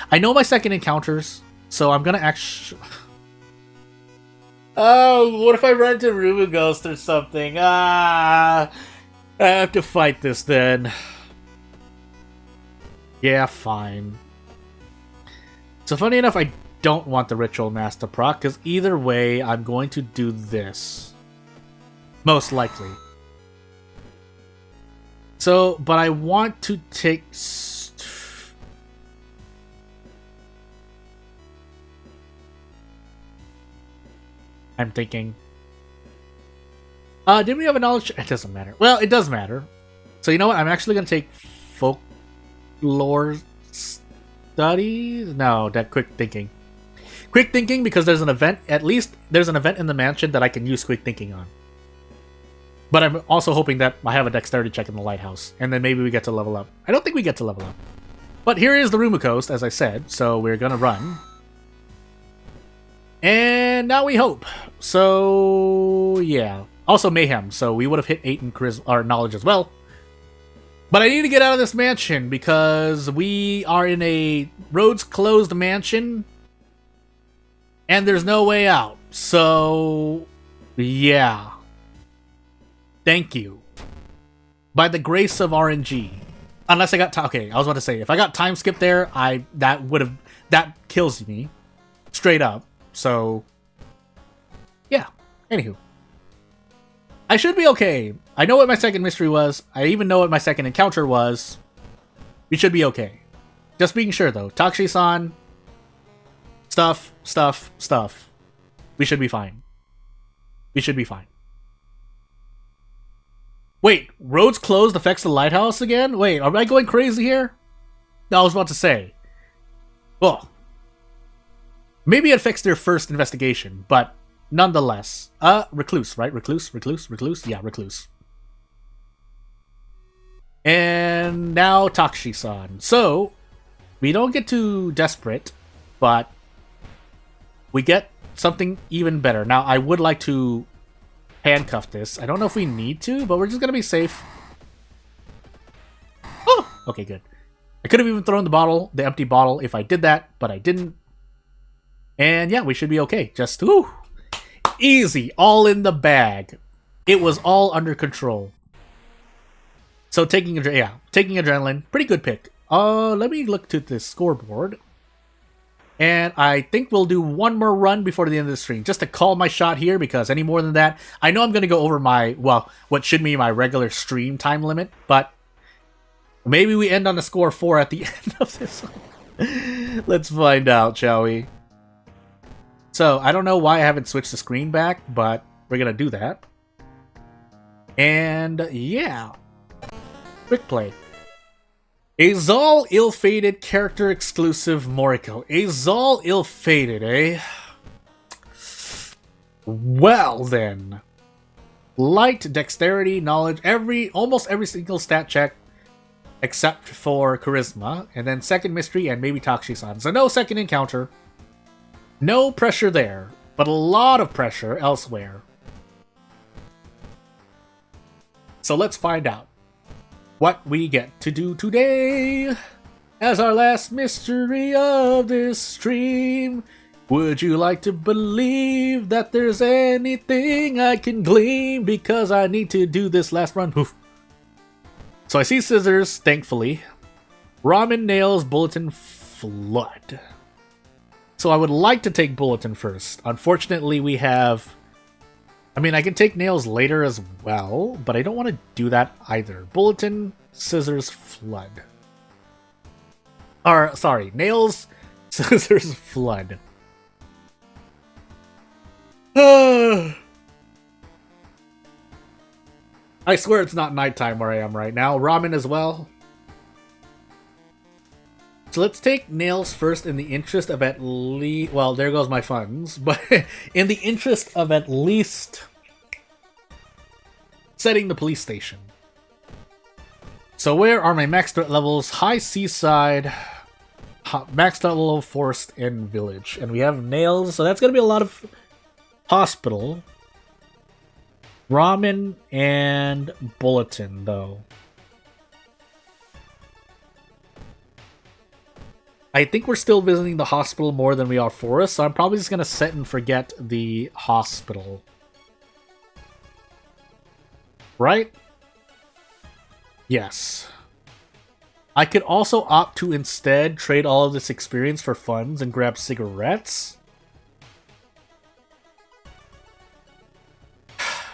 I know my second encounters, so I'm gonna actually... Oh, what if I run into Rubu Ghost or something? I have to fight this then. Yeah, fine. So funny enough, I don't want the Ritual Mask to proc, because either way, I'm going to do this. Most likely. So, but I want to take... I'm thinking. Did we have a knowledge? It doesn't matter. Well, it does matter. So you know what? I'm actually going to take folklore studies. No, that quick thinking. Quick thinking because there's an event. At least there's an event in the mansion that I can use quick thinking on. But I'm also hoping that I have a dexterity check in the lighthouse, and then maybe we get to level up. I don't think we get to level up. But here is the Rumu Coast, as I said. So we're gonna run. And now we hope. So, yeah. Also Mayhem, so we would have hit 8 in our knowledge as well. But I need to get out of this mansion because we are in a roads closed mansion. And there's no way out. So, yeah. Thank you. By the grace of RNG. Unless I got... Okay, I was about to say, if I got time skip there, that kills me. Straight up. So, yeah. Anywho. I should be okay. I know what my second mystery was. I even know what my second encounter was. We should be okay. Just being sure, though. Takshi-san. Stuff. We should be fine. We should be fine. Wait, roads closed affects the lighthouse again? Wait, am I going crazy here? No, I was about to say. Oh. Maybe it affects their first investigation, but nonetheless. Recluse, right? Recluse? Yeah, Recluse. And now Takshi-san. So, we don't get too desperate, but we get something even better. Now, I would like to handcuff this. I don't know if we need to, but we're just going to be safe. Oh! Okay, good. I could have even thrown the empty bottle, if I did that, but I didn't. And yeah, we should be okay. Just, whew, easy, all in the bag. It was all under control. So taking adrenaline, pretty good pick. Let me look to the scoreboard. And I think we'll do one more run before the end of the stream, just to call my shot here, because any more than that, I know I'm going to go over my, well, what should be my regular stream time limit, but maybe we end on a score 4 at the end of this one. Let's find out, shall we? So, I don't know why I haven't switched the screen back, but we're going to do that. And, yeah. Quick play. Azal ill-fated character exclusive Moriko. Azal ill-fated, eh? Well then. Light, dexterity, knowledge, almost every single stat check except for charisma. And then second mystery and maybe Takshi-san. So no second encounter. No pressure there, but a lot of pressure elsewhere. So let's find out what we get to do today as our last mystery of this stream. Would you like to believe that there's anything I can glean, because I need to do this last run? Oof. So I see scissors, thankfully. Ramen, nails, bulletin, flood. So I would like to take bulletin first. Unfortunately, we have... I mean, I can take nails later as well, but I don't want to do that either. Bulletin, scissors, flood. Or, sorry, nails, scissors, flood. I swear it's not nighttime where I am right now. Ramen as well. So let's take nails first in the interest of at least... Well, there goes my funds. But in the interest of at least setting the police station. So where are my max threat levels? High Seaside, max threat level Forest, and Village. And we have nails, so that's going to be a lot of hospital. Ramen and bulletin, though. I think we're still visiting the hospital more than we are Forest, so I'm probably just going to set and forget the hospital. Right? Yes. I could also opt to instead trade all of this experience for funds and grab cigarettes.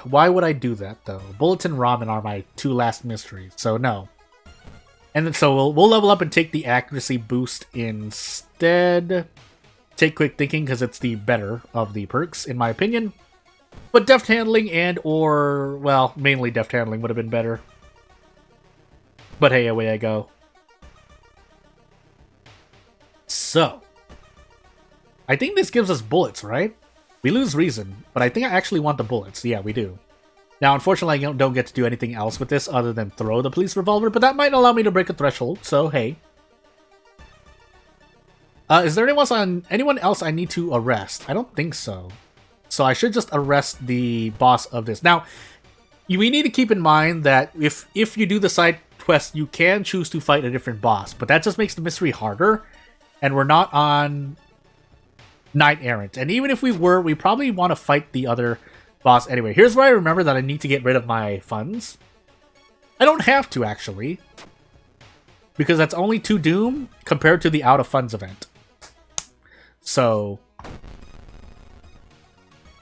Why would I do that, though? Bulletin, Ramen are my two last mysteries, so no. And then so we'll level up and take the accuracy boost instead. Take quick thinking because it's the better of the perks, in my opinion. But deft handling well, mainly deft handling would have been better. But hey, away I go. So, I think this gives us bullets, right? We lose reason, but I think I actually want the bullets. Yeah, we do. Now, unfortunately, I don't get to do anything else with this other than throw the police revolver, but that might allow me to break a threshold, so hey. Is there anyone else I need to arrest? I don't think so. So I should just arrest the boss of this. Now, we need to keep in mind that if you do the side quest, you can choose to fight a different boss, but that just makes the mystery harder, and we're not on Knight Errant. And even if we were, we probably want to fight the other boss anyway. Here's where I remember that I need to get rid of my funds. I don't have to, actually, because that's only 2 Doom compared to the out of funds event. So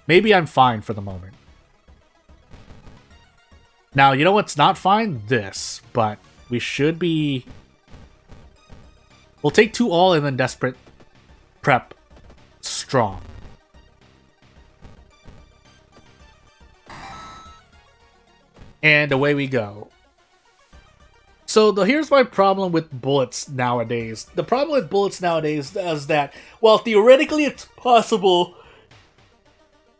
maybe I'm fine for the moment. Now, you know what's not fine? This. But we should be... We'll take 2 all and then Desperate Prep Strong. And away we go. So here's my problem with bullets nowadays. The problem with bullets nowadays is that, while theoretically it's possible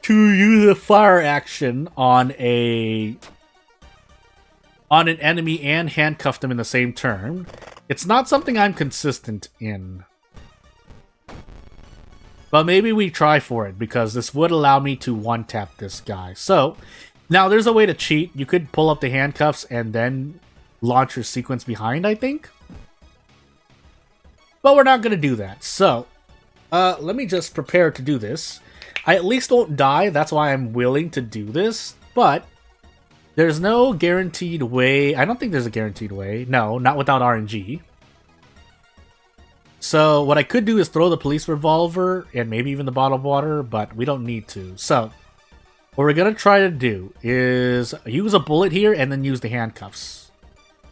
to use a fire action on an enemy and handcuff them in the same turn, it's not something I'm consistent in. But maybe we try for it, because this would allow me to one-tap this guy. So, now there's a way to cheat. You could pull up the handcuffs and then launch your sequence behind, I think. But we're not going to do that. So, let me just prepare to do this. I at least won't die. That's why I'm willing to do this. But There's no guaranteed way. I don't think there's a guaranteed way. No, not without RNG. So what I could do is throw the police revolver and maybe even the bottle of water, but we don't need to. So what we're going to try to do is use a bullet here and then use the handcuffs.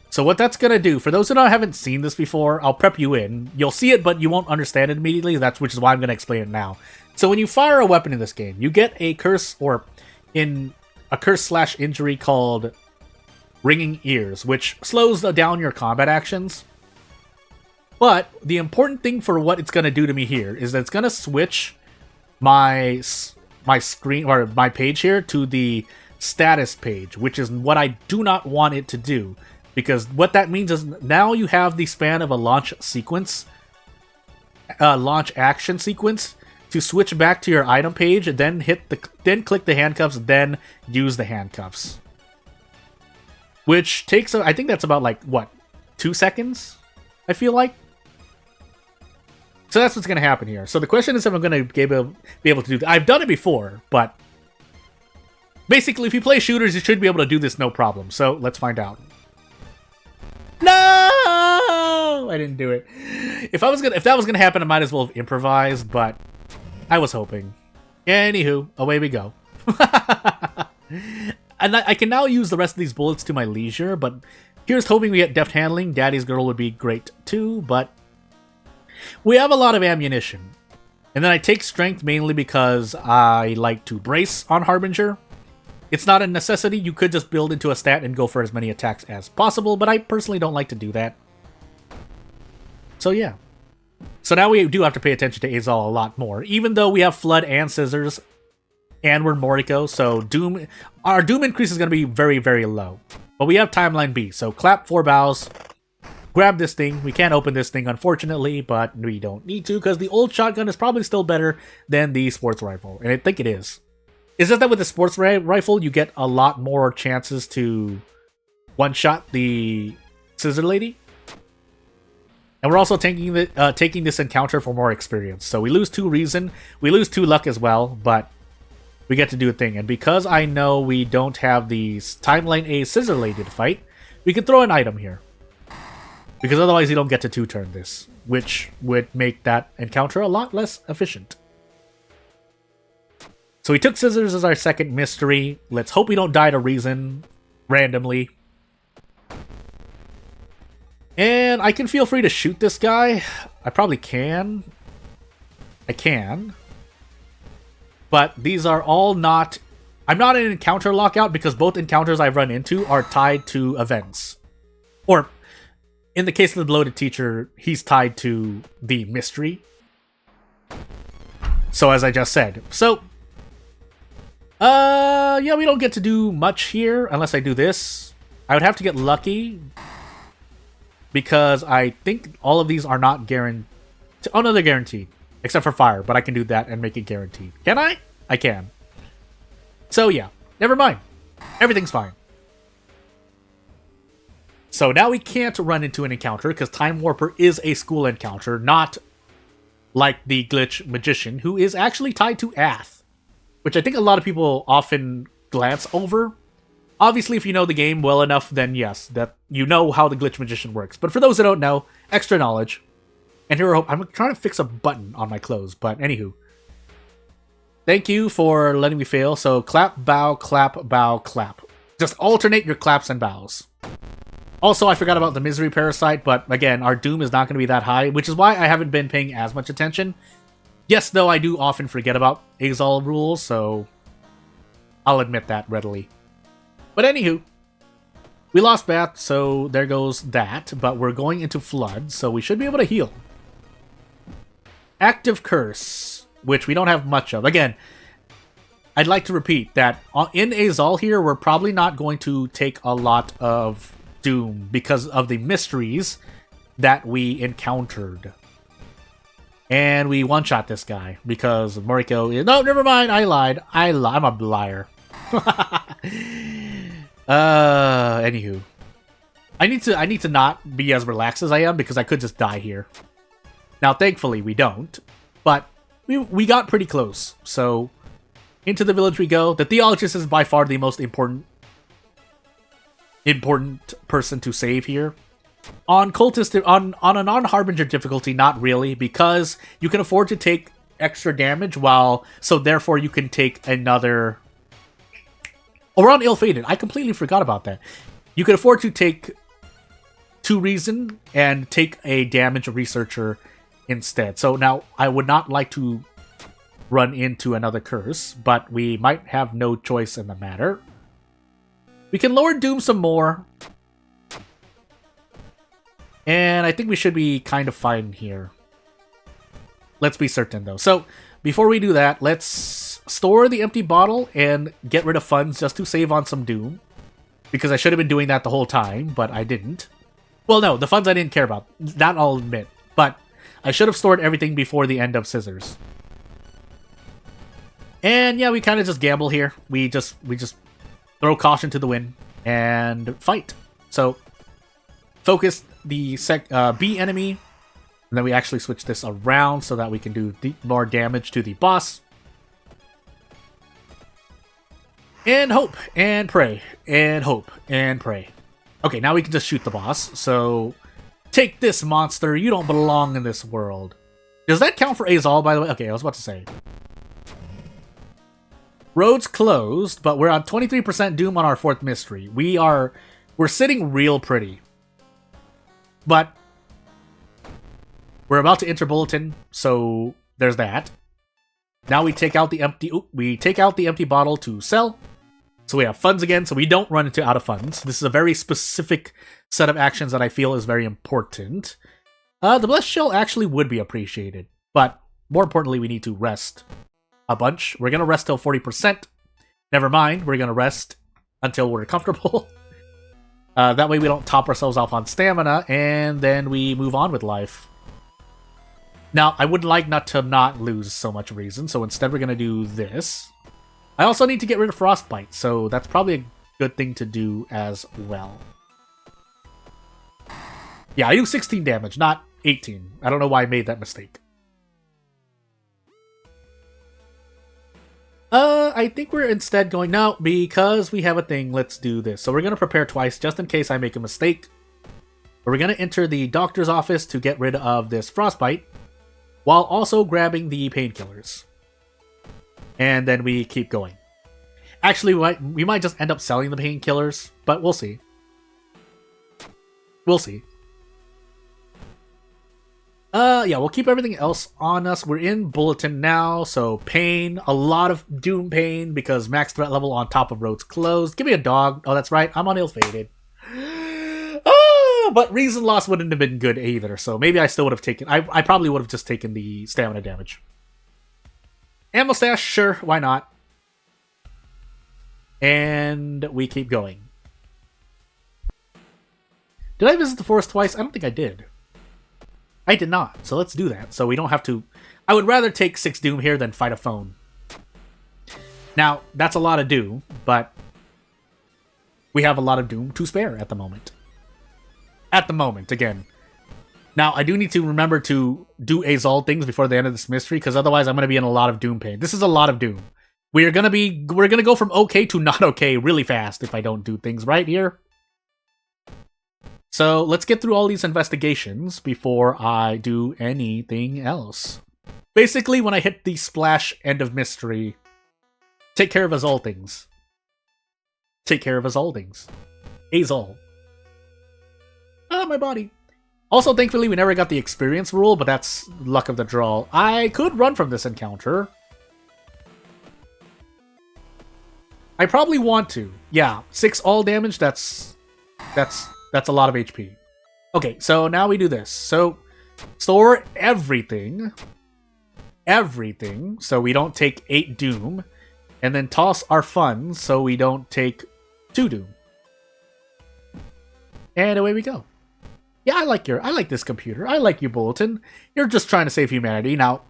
So what that's going to do, for those who haven't seen this before, I'll prep you in. You'll see it, but you won't understand it immediately, which is why I'm going to explain it now. So when you fire a weapon in this game, you get a curse, or in a curse/injury called Ringing Ears, which slows down your combat actions. But the important thing for what it's going to do to me here is that it's going to switch my screen, or my page here, to the status page, which is what I do not want it to do. Because what that means is now you have the span of a launch sequence, launch action sequence, to switch back to your item page, and then click the handcuffs, then use the handcuffs. Which takes, I think that's about like, what, 2 seconds? I feel like. So that's what's going to happen here. So the question is if I'm going to be able to do that. I've done it before, but basically if you play shooters, you should be able to do this no problem. So let's find out. No! I didn't do it. If that was gonna happen, I might as well have improvised, but I was hoping. Anywho, away we go. And I can now use the rest of these bullets to my leisure, but here's hoping we get deft handling. Daddy's girl would be great too, but we have a lot of ammunition. And then I take strength mainly because I like to brace on Harbinger. It's not a necessity. You could just build into a stat and go for as many attacks as possible, but I personally don't like to do that. So yeah. So now we do have to pay attention to Azal a lot more, even though we have Flood and Scissors, and we're Moriko, so our Doom increase is going to be very, very low. But we have Timeline B, so clap 4 bows, grab this thing. We can't open this thing, unfortunately, but we don't need to, because the old shotgun is probably still better than the sports rifle, and I think it is. It's just that with the sports rifle, you get a lot more chances to one-shot the Scissor Lady. And we're also taking this encounter for more experience. So we lose 2 reason, we lose 2 luck as well, but we get to do a thing. And because I know we don't have the Timeline A Scissor Lady to fight, we can throw an item here. Because otherwise you don't get to 2-turn this, which would make that encounter a lot less efficient. So we took Scissors as our second mystery. Let's hope we don't die to reason randomly. And I can feel free to shoot this guy. I probably can. I can. But these are all not... I'm not in encounter lockout because both encounters I've run into are tied to events. Or, in the case of the Bloated Teacher, he's tied to the mystery. So as I just said. So... yeah, we don't get to do much here unless I do this. I would have to get lucky because I think all of these are not guaranteed. Oh, no, they're guaranteed. Except for fire, but I can do that and make it guaranteed. Can I? I can. So, yeah. Never mind. Everything's fine. So now we can't run into an encounter because Time Warper is a school encounter, not like the Glitch Magician, who is actually tied to Ath, which I think a lot of people often glance over. Obviously, if you know the game well enough, then yes, that you know how the Glitch Magician works. But for those that don't know, extra knowledge. And here I'm trying to fix a button on my clothes, but anywho. Thank you for letting me fail. So clap, bow, clap. Just alternate your claps and bows. Also, I forgot about the Misery Parasite, but again, our Doom is not going to be that high, which is why I haven't been paying as much attention. Yes, though, I do often forget about Exalt rules, so I'll admit that readily. But anywho, we lost Bath, so there goes that, but we're going into Flood, so we should be able to heal. Active Curse, which we don't have much of. Again, I'd like to repeat that in Azal here, we're probably not going to take a lot of Doom because of the mysteries that we encountered. And we one-shot this guy because Moriko is... No, never mind, I lied. I'm a liar. Anywho. I need to not be as relaxed as I am because I could just die here. Now, thankfully, we don't. But we got pretty close. So, into the village we go. The Theologist is by far the most important important person to save here. On cultist, on a non-harbinger difficulty, not really, because you can afford to take extra damage so therefore you can take another. Or on ill-fated, I completely forgot about that. You can afford to take 2 reason and take a damage researcher instead. So now I would not like to run into another curse, but we might have no choice in the matter. We can lower Doom some more. And I think we should be kind of fine here. Let's be certain, though. So, before we do that, let's store the empty bottle and get rid of funds just to save on some Doom. Because I should have been doing that the whole time, but I didn't. Well, no, the funds I didn't care about. That I'll admit. But I should have stored everything before the end of Scissors. And yeah, we kind of just gamble here. We just throw caution to the wind and fight. So, focus the B enemy, and then we actually switch this around so that we can do more damage to the boss. And hope, and pray, and hope, and pray. Okay, now we can just shoot the boss. So, take this, monster. You don't belong in this world. Does that count for Azal, by the way? Okay, I was about to say. Roads closed, but we're on 23% Doom on our 4th mystery. We're sitting real pretty. But we're about to enter Bulletin, so there's that. Now we take out the empty bottle to sell. So we have funds again, so we don't run into out of funds. This is a very specific set of actions that I feel is very important. The Blessed Shell actually would be appreciated, but more importantly, we need to rest a bunch. We're going to rest till 40%. Never mind, we're going to rest until we're comfortable. That way we don't top ourselves off on stamina, and then we move on with life. Now, I would like not lose so much reason, so instead we're going to do this. I also need to get rid of Frostbite, so that's probably a good thing to do as well. Yeah, I do 16 damage, not 18. I don't know why I made that mistake. I think we're instead going now, because we have a thing, let's do this. So we're going to prepare twice, just in case I make a mistake. We're going to enter the doctor's office to get rid of this Frostbite, while also grabbing the painkillers. And then we keep going. Actually, we might just end up selling the painkillers, but we'll see. We'll see. Yeah, we'll keep everything else on us. We're in Bulletin now, so pain, a lot of Doom pain, because max threat level on top of roads closed. Give me a dog. Oh, that's right, I'm on ill-fated. But reason loss wouldn't have been good either, so maybe I still would have taken... I probably would have just taken the stamina damage. Ammo stash, sure, why not? And we keep going. Did I visit the forest twice? I don't think I did. I did not, so let's do that, so we don't have to... I would rather take 6 Doom here than fight a phone. Now, that's a lot of Doom, but we have a lot of Doom to spare at the moment. At the moment, again. Now, I do need to remember to do Azal things before the end of this mystery, because otherwise I'm going to be in a lot of Doom pain. This is a lot of Doom. We're going to go from okay to not okay really fast if I don't do things right here. So, let's get through all these investigations before I do anything else. Basically, when I hit the splash end of mystery, take care of us all things. Take care of us all things. Azal. Ah, my body. Also, thankfully, we never got the experience rule, but that's luck of the draw. I could run from this encounter. I probably want to. Yeah, 6 all damage, that's a lot of HP. Okay, so now we do this. So, store everything. Everything, so we don't take 8 Doom. And then toss our funds so we don't take 2 Doom. And away we go. Yeah, I like this computer. I like you, Bulletin. You're just trying to save humanity. Now,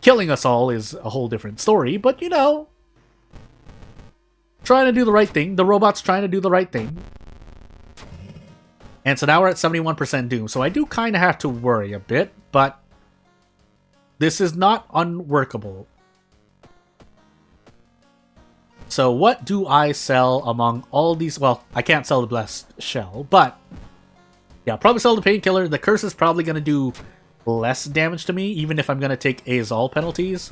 killing us all is a whole different story, but you know, trying to do the right thing. The robot's trying to do the right thing. And so now we're at 71% Doom, so I do kind of have to worry a bit, but this is not unworkable. So what do I sell among all these? Well, I can't sell the Blessed Shell, but yeah, probably sell the Painkiller. The Curse is probably going to do less damage to me, even if I'm going to take Azal penalties.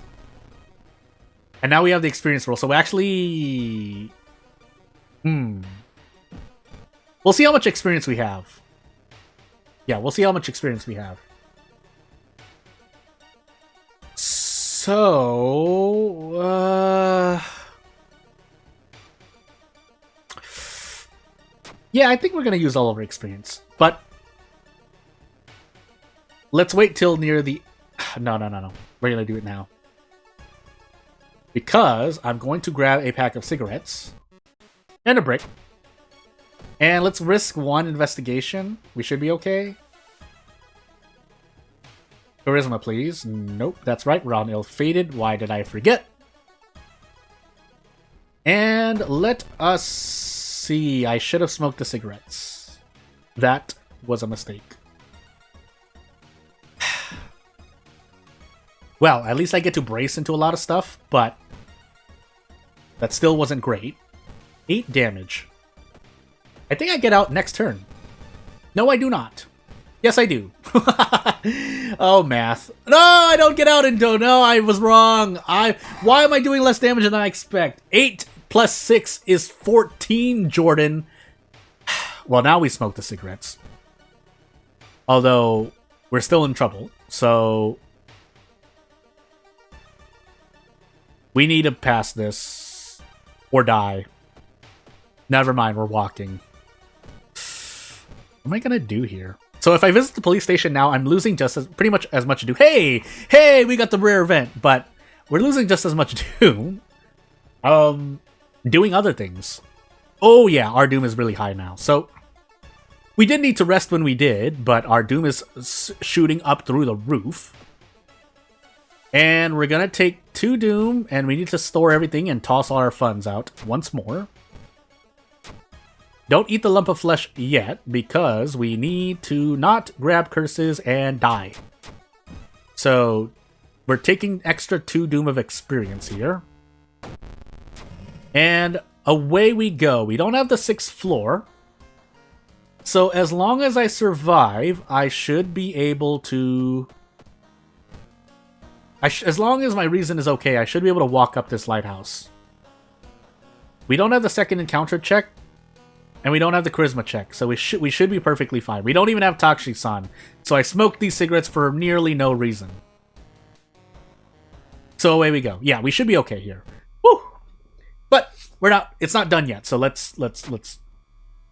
And now we have the experience roll, so we actually... we'll see how much experience we have. Yeah, we'll see how much experience we have. So... yeah, I think we're going to use all of our experience. But let's wait till near the... No. We're going to do it now. Because I'm going to grab a pack of cigarettes and a brick. And let's risk one investigation. We should be okay. Charisma, please. Nope, that's right. We're on ill-fated. Why did I forget? And let us see. I should have smoked the cigarettes. That was a mistake. Well, at least I get to brace into a lot of stuff, but that still wasn't great. 8 damage. I think I get out next turn. No, I do not. Yes, I do. Oh, math. No, I don't get out into... No, I was wrong. Why am I doing less damage than I expect? 8 plus 6 is 14, Jordan. Well, now we smoke the cigarettes. Although, we're still in trouble, so... we need to pass this. Or die. Never mind, we're walking. What am I gonna do here? So if I visit the police station now, I'm losing just as pretty much as much due. Hey, we got the rare event, but we're losing just as much due. Doing other things. Oh yeah, our doom is really high now. So we did need to rest when we did, but our doom is shooting up through the roof. And we're gonna take 2 doom, and we need to store everything and toss all our funds out once more. Don't eat the lump of flesh yet, because we need to not grab curses and die. So, we're taking extra 2 doom of experience here. And away we go. We don't have the 6th floor. So, as long as I survive, I should be able to... as long as my reason is okay, I should be able to walk up this lighthouse. We don't have the second encounter check, and we don't have the charisma check, so we should be perfectly fine. We don't even have Takshisan, so I smoked these cigarettes for nearly no reason. So away we go. Yeah, we should be okay here. Woo! But we're not. It's not done yet, so let's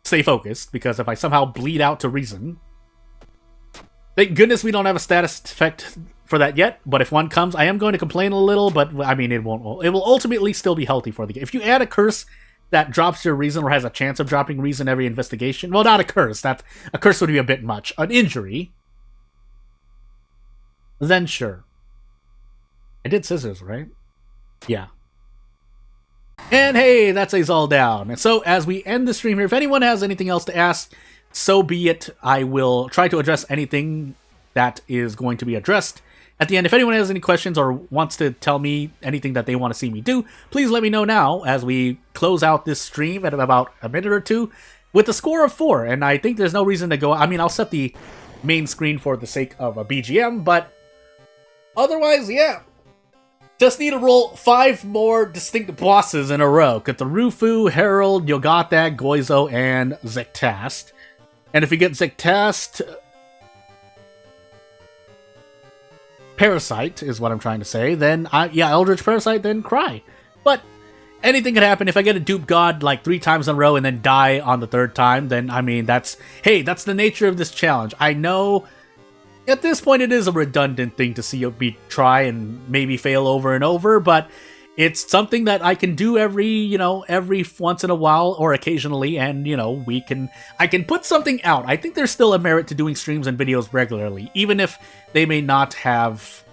stay focused, because if I somehow bleed out to reason, thank goodness we don't have a status effect for that yet, but if one comes, I am going to complain a little, but I mean, it won't. It will ultimately still be healthy for the game. If you add a curse that drops your reason or has a chance of dropping reason every investigation, well, not a curse. A curse would be a bit much. An injury, then sure. I did scissors, right? Yeah. And hey, that's Azal down. And so, as we end the stream here, if anyone has anything else to ask, so be it. I will try to address anything that is going to be addressed at the end. If anyone has any questions or wants to tell me anything that they want to see me do, please let me know now as we close out this stream at about a minute or two with a score of 4. And I think there's no reason to go... I mean, I'll set the main screen for the sake of a BGM, but otherwise, yeah. Just need to roll 5 more distinct bosses in a row. Cthulhu, Herald, Yogata, Goizo, and Zektast. And if we get Zektast... Parasite is what I'm trying to say, then Eldritch Parasite, then cry. But anything could happen. If I get a dupe god like 3 times in a row and then die on the 3rd time, then I mean that's the nature of this challenge. I know at this point it is a redundant thing to see me try and maybe fail over and over, but it's something that I can do every once in a while or occasionally, and I can put something out. I think there's still a merit to doing streams and videos regularly, even if they may not have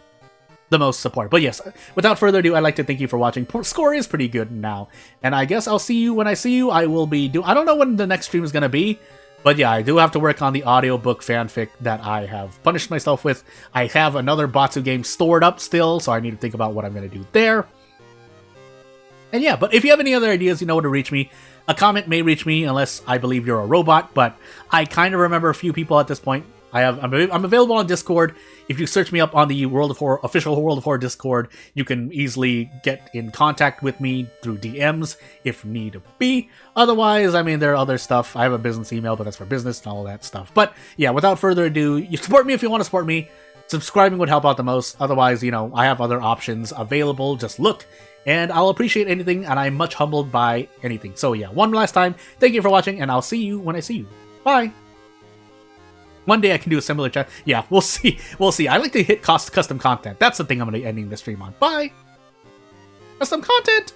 the most support. But yes, without further ado, I'd like to thank you for watching. Score is pretty good now, and I guess I'll see you when I see you. I will be I don't know when the next stream is going to be, but yeah, I do have to work on the audiobook fanfic that I have punished myself with. I have another Batsu game stored up still, so I need to think about what I'm going to do there. And yeah, but if you have any other ideas, you know where to reach me. A comment may reach me unless I believe you're a robot, but I kind of remember a few people at this point. I'm available on Discord. If you search me up on the World of Horror official World of Horror Discord, you can easily get in contact with me through DMs if need be. Otherwise, I mean, there are other stuff. I have a business email, but that's for business and all that stuff. But yeah, without further ado, you support me if you want to support me. Subscribing would help out the most. Otherwise, you know, I have other options available. Just look. And I'll appreciate anything, and I'm much humbled by anything. So yeah, one last time, thank you for watching, and I'll see you when I see you. Bye! One day I can do a similar chat. Yeah, we'll see. We'll see. I like to hit custom content. That's the thing I'm going to be ending the stream on. Bye! Custom content!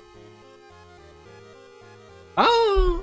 Oh!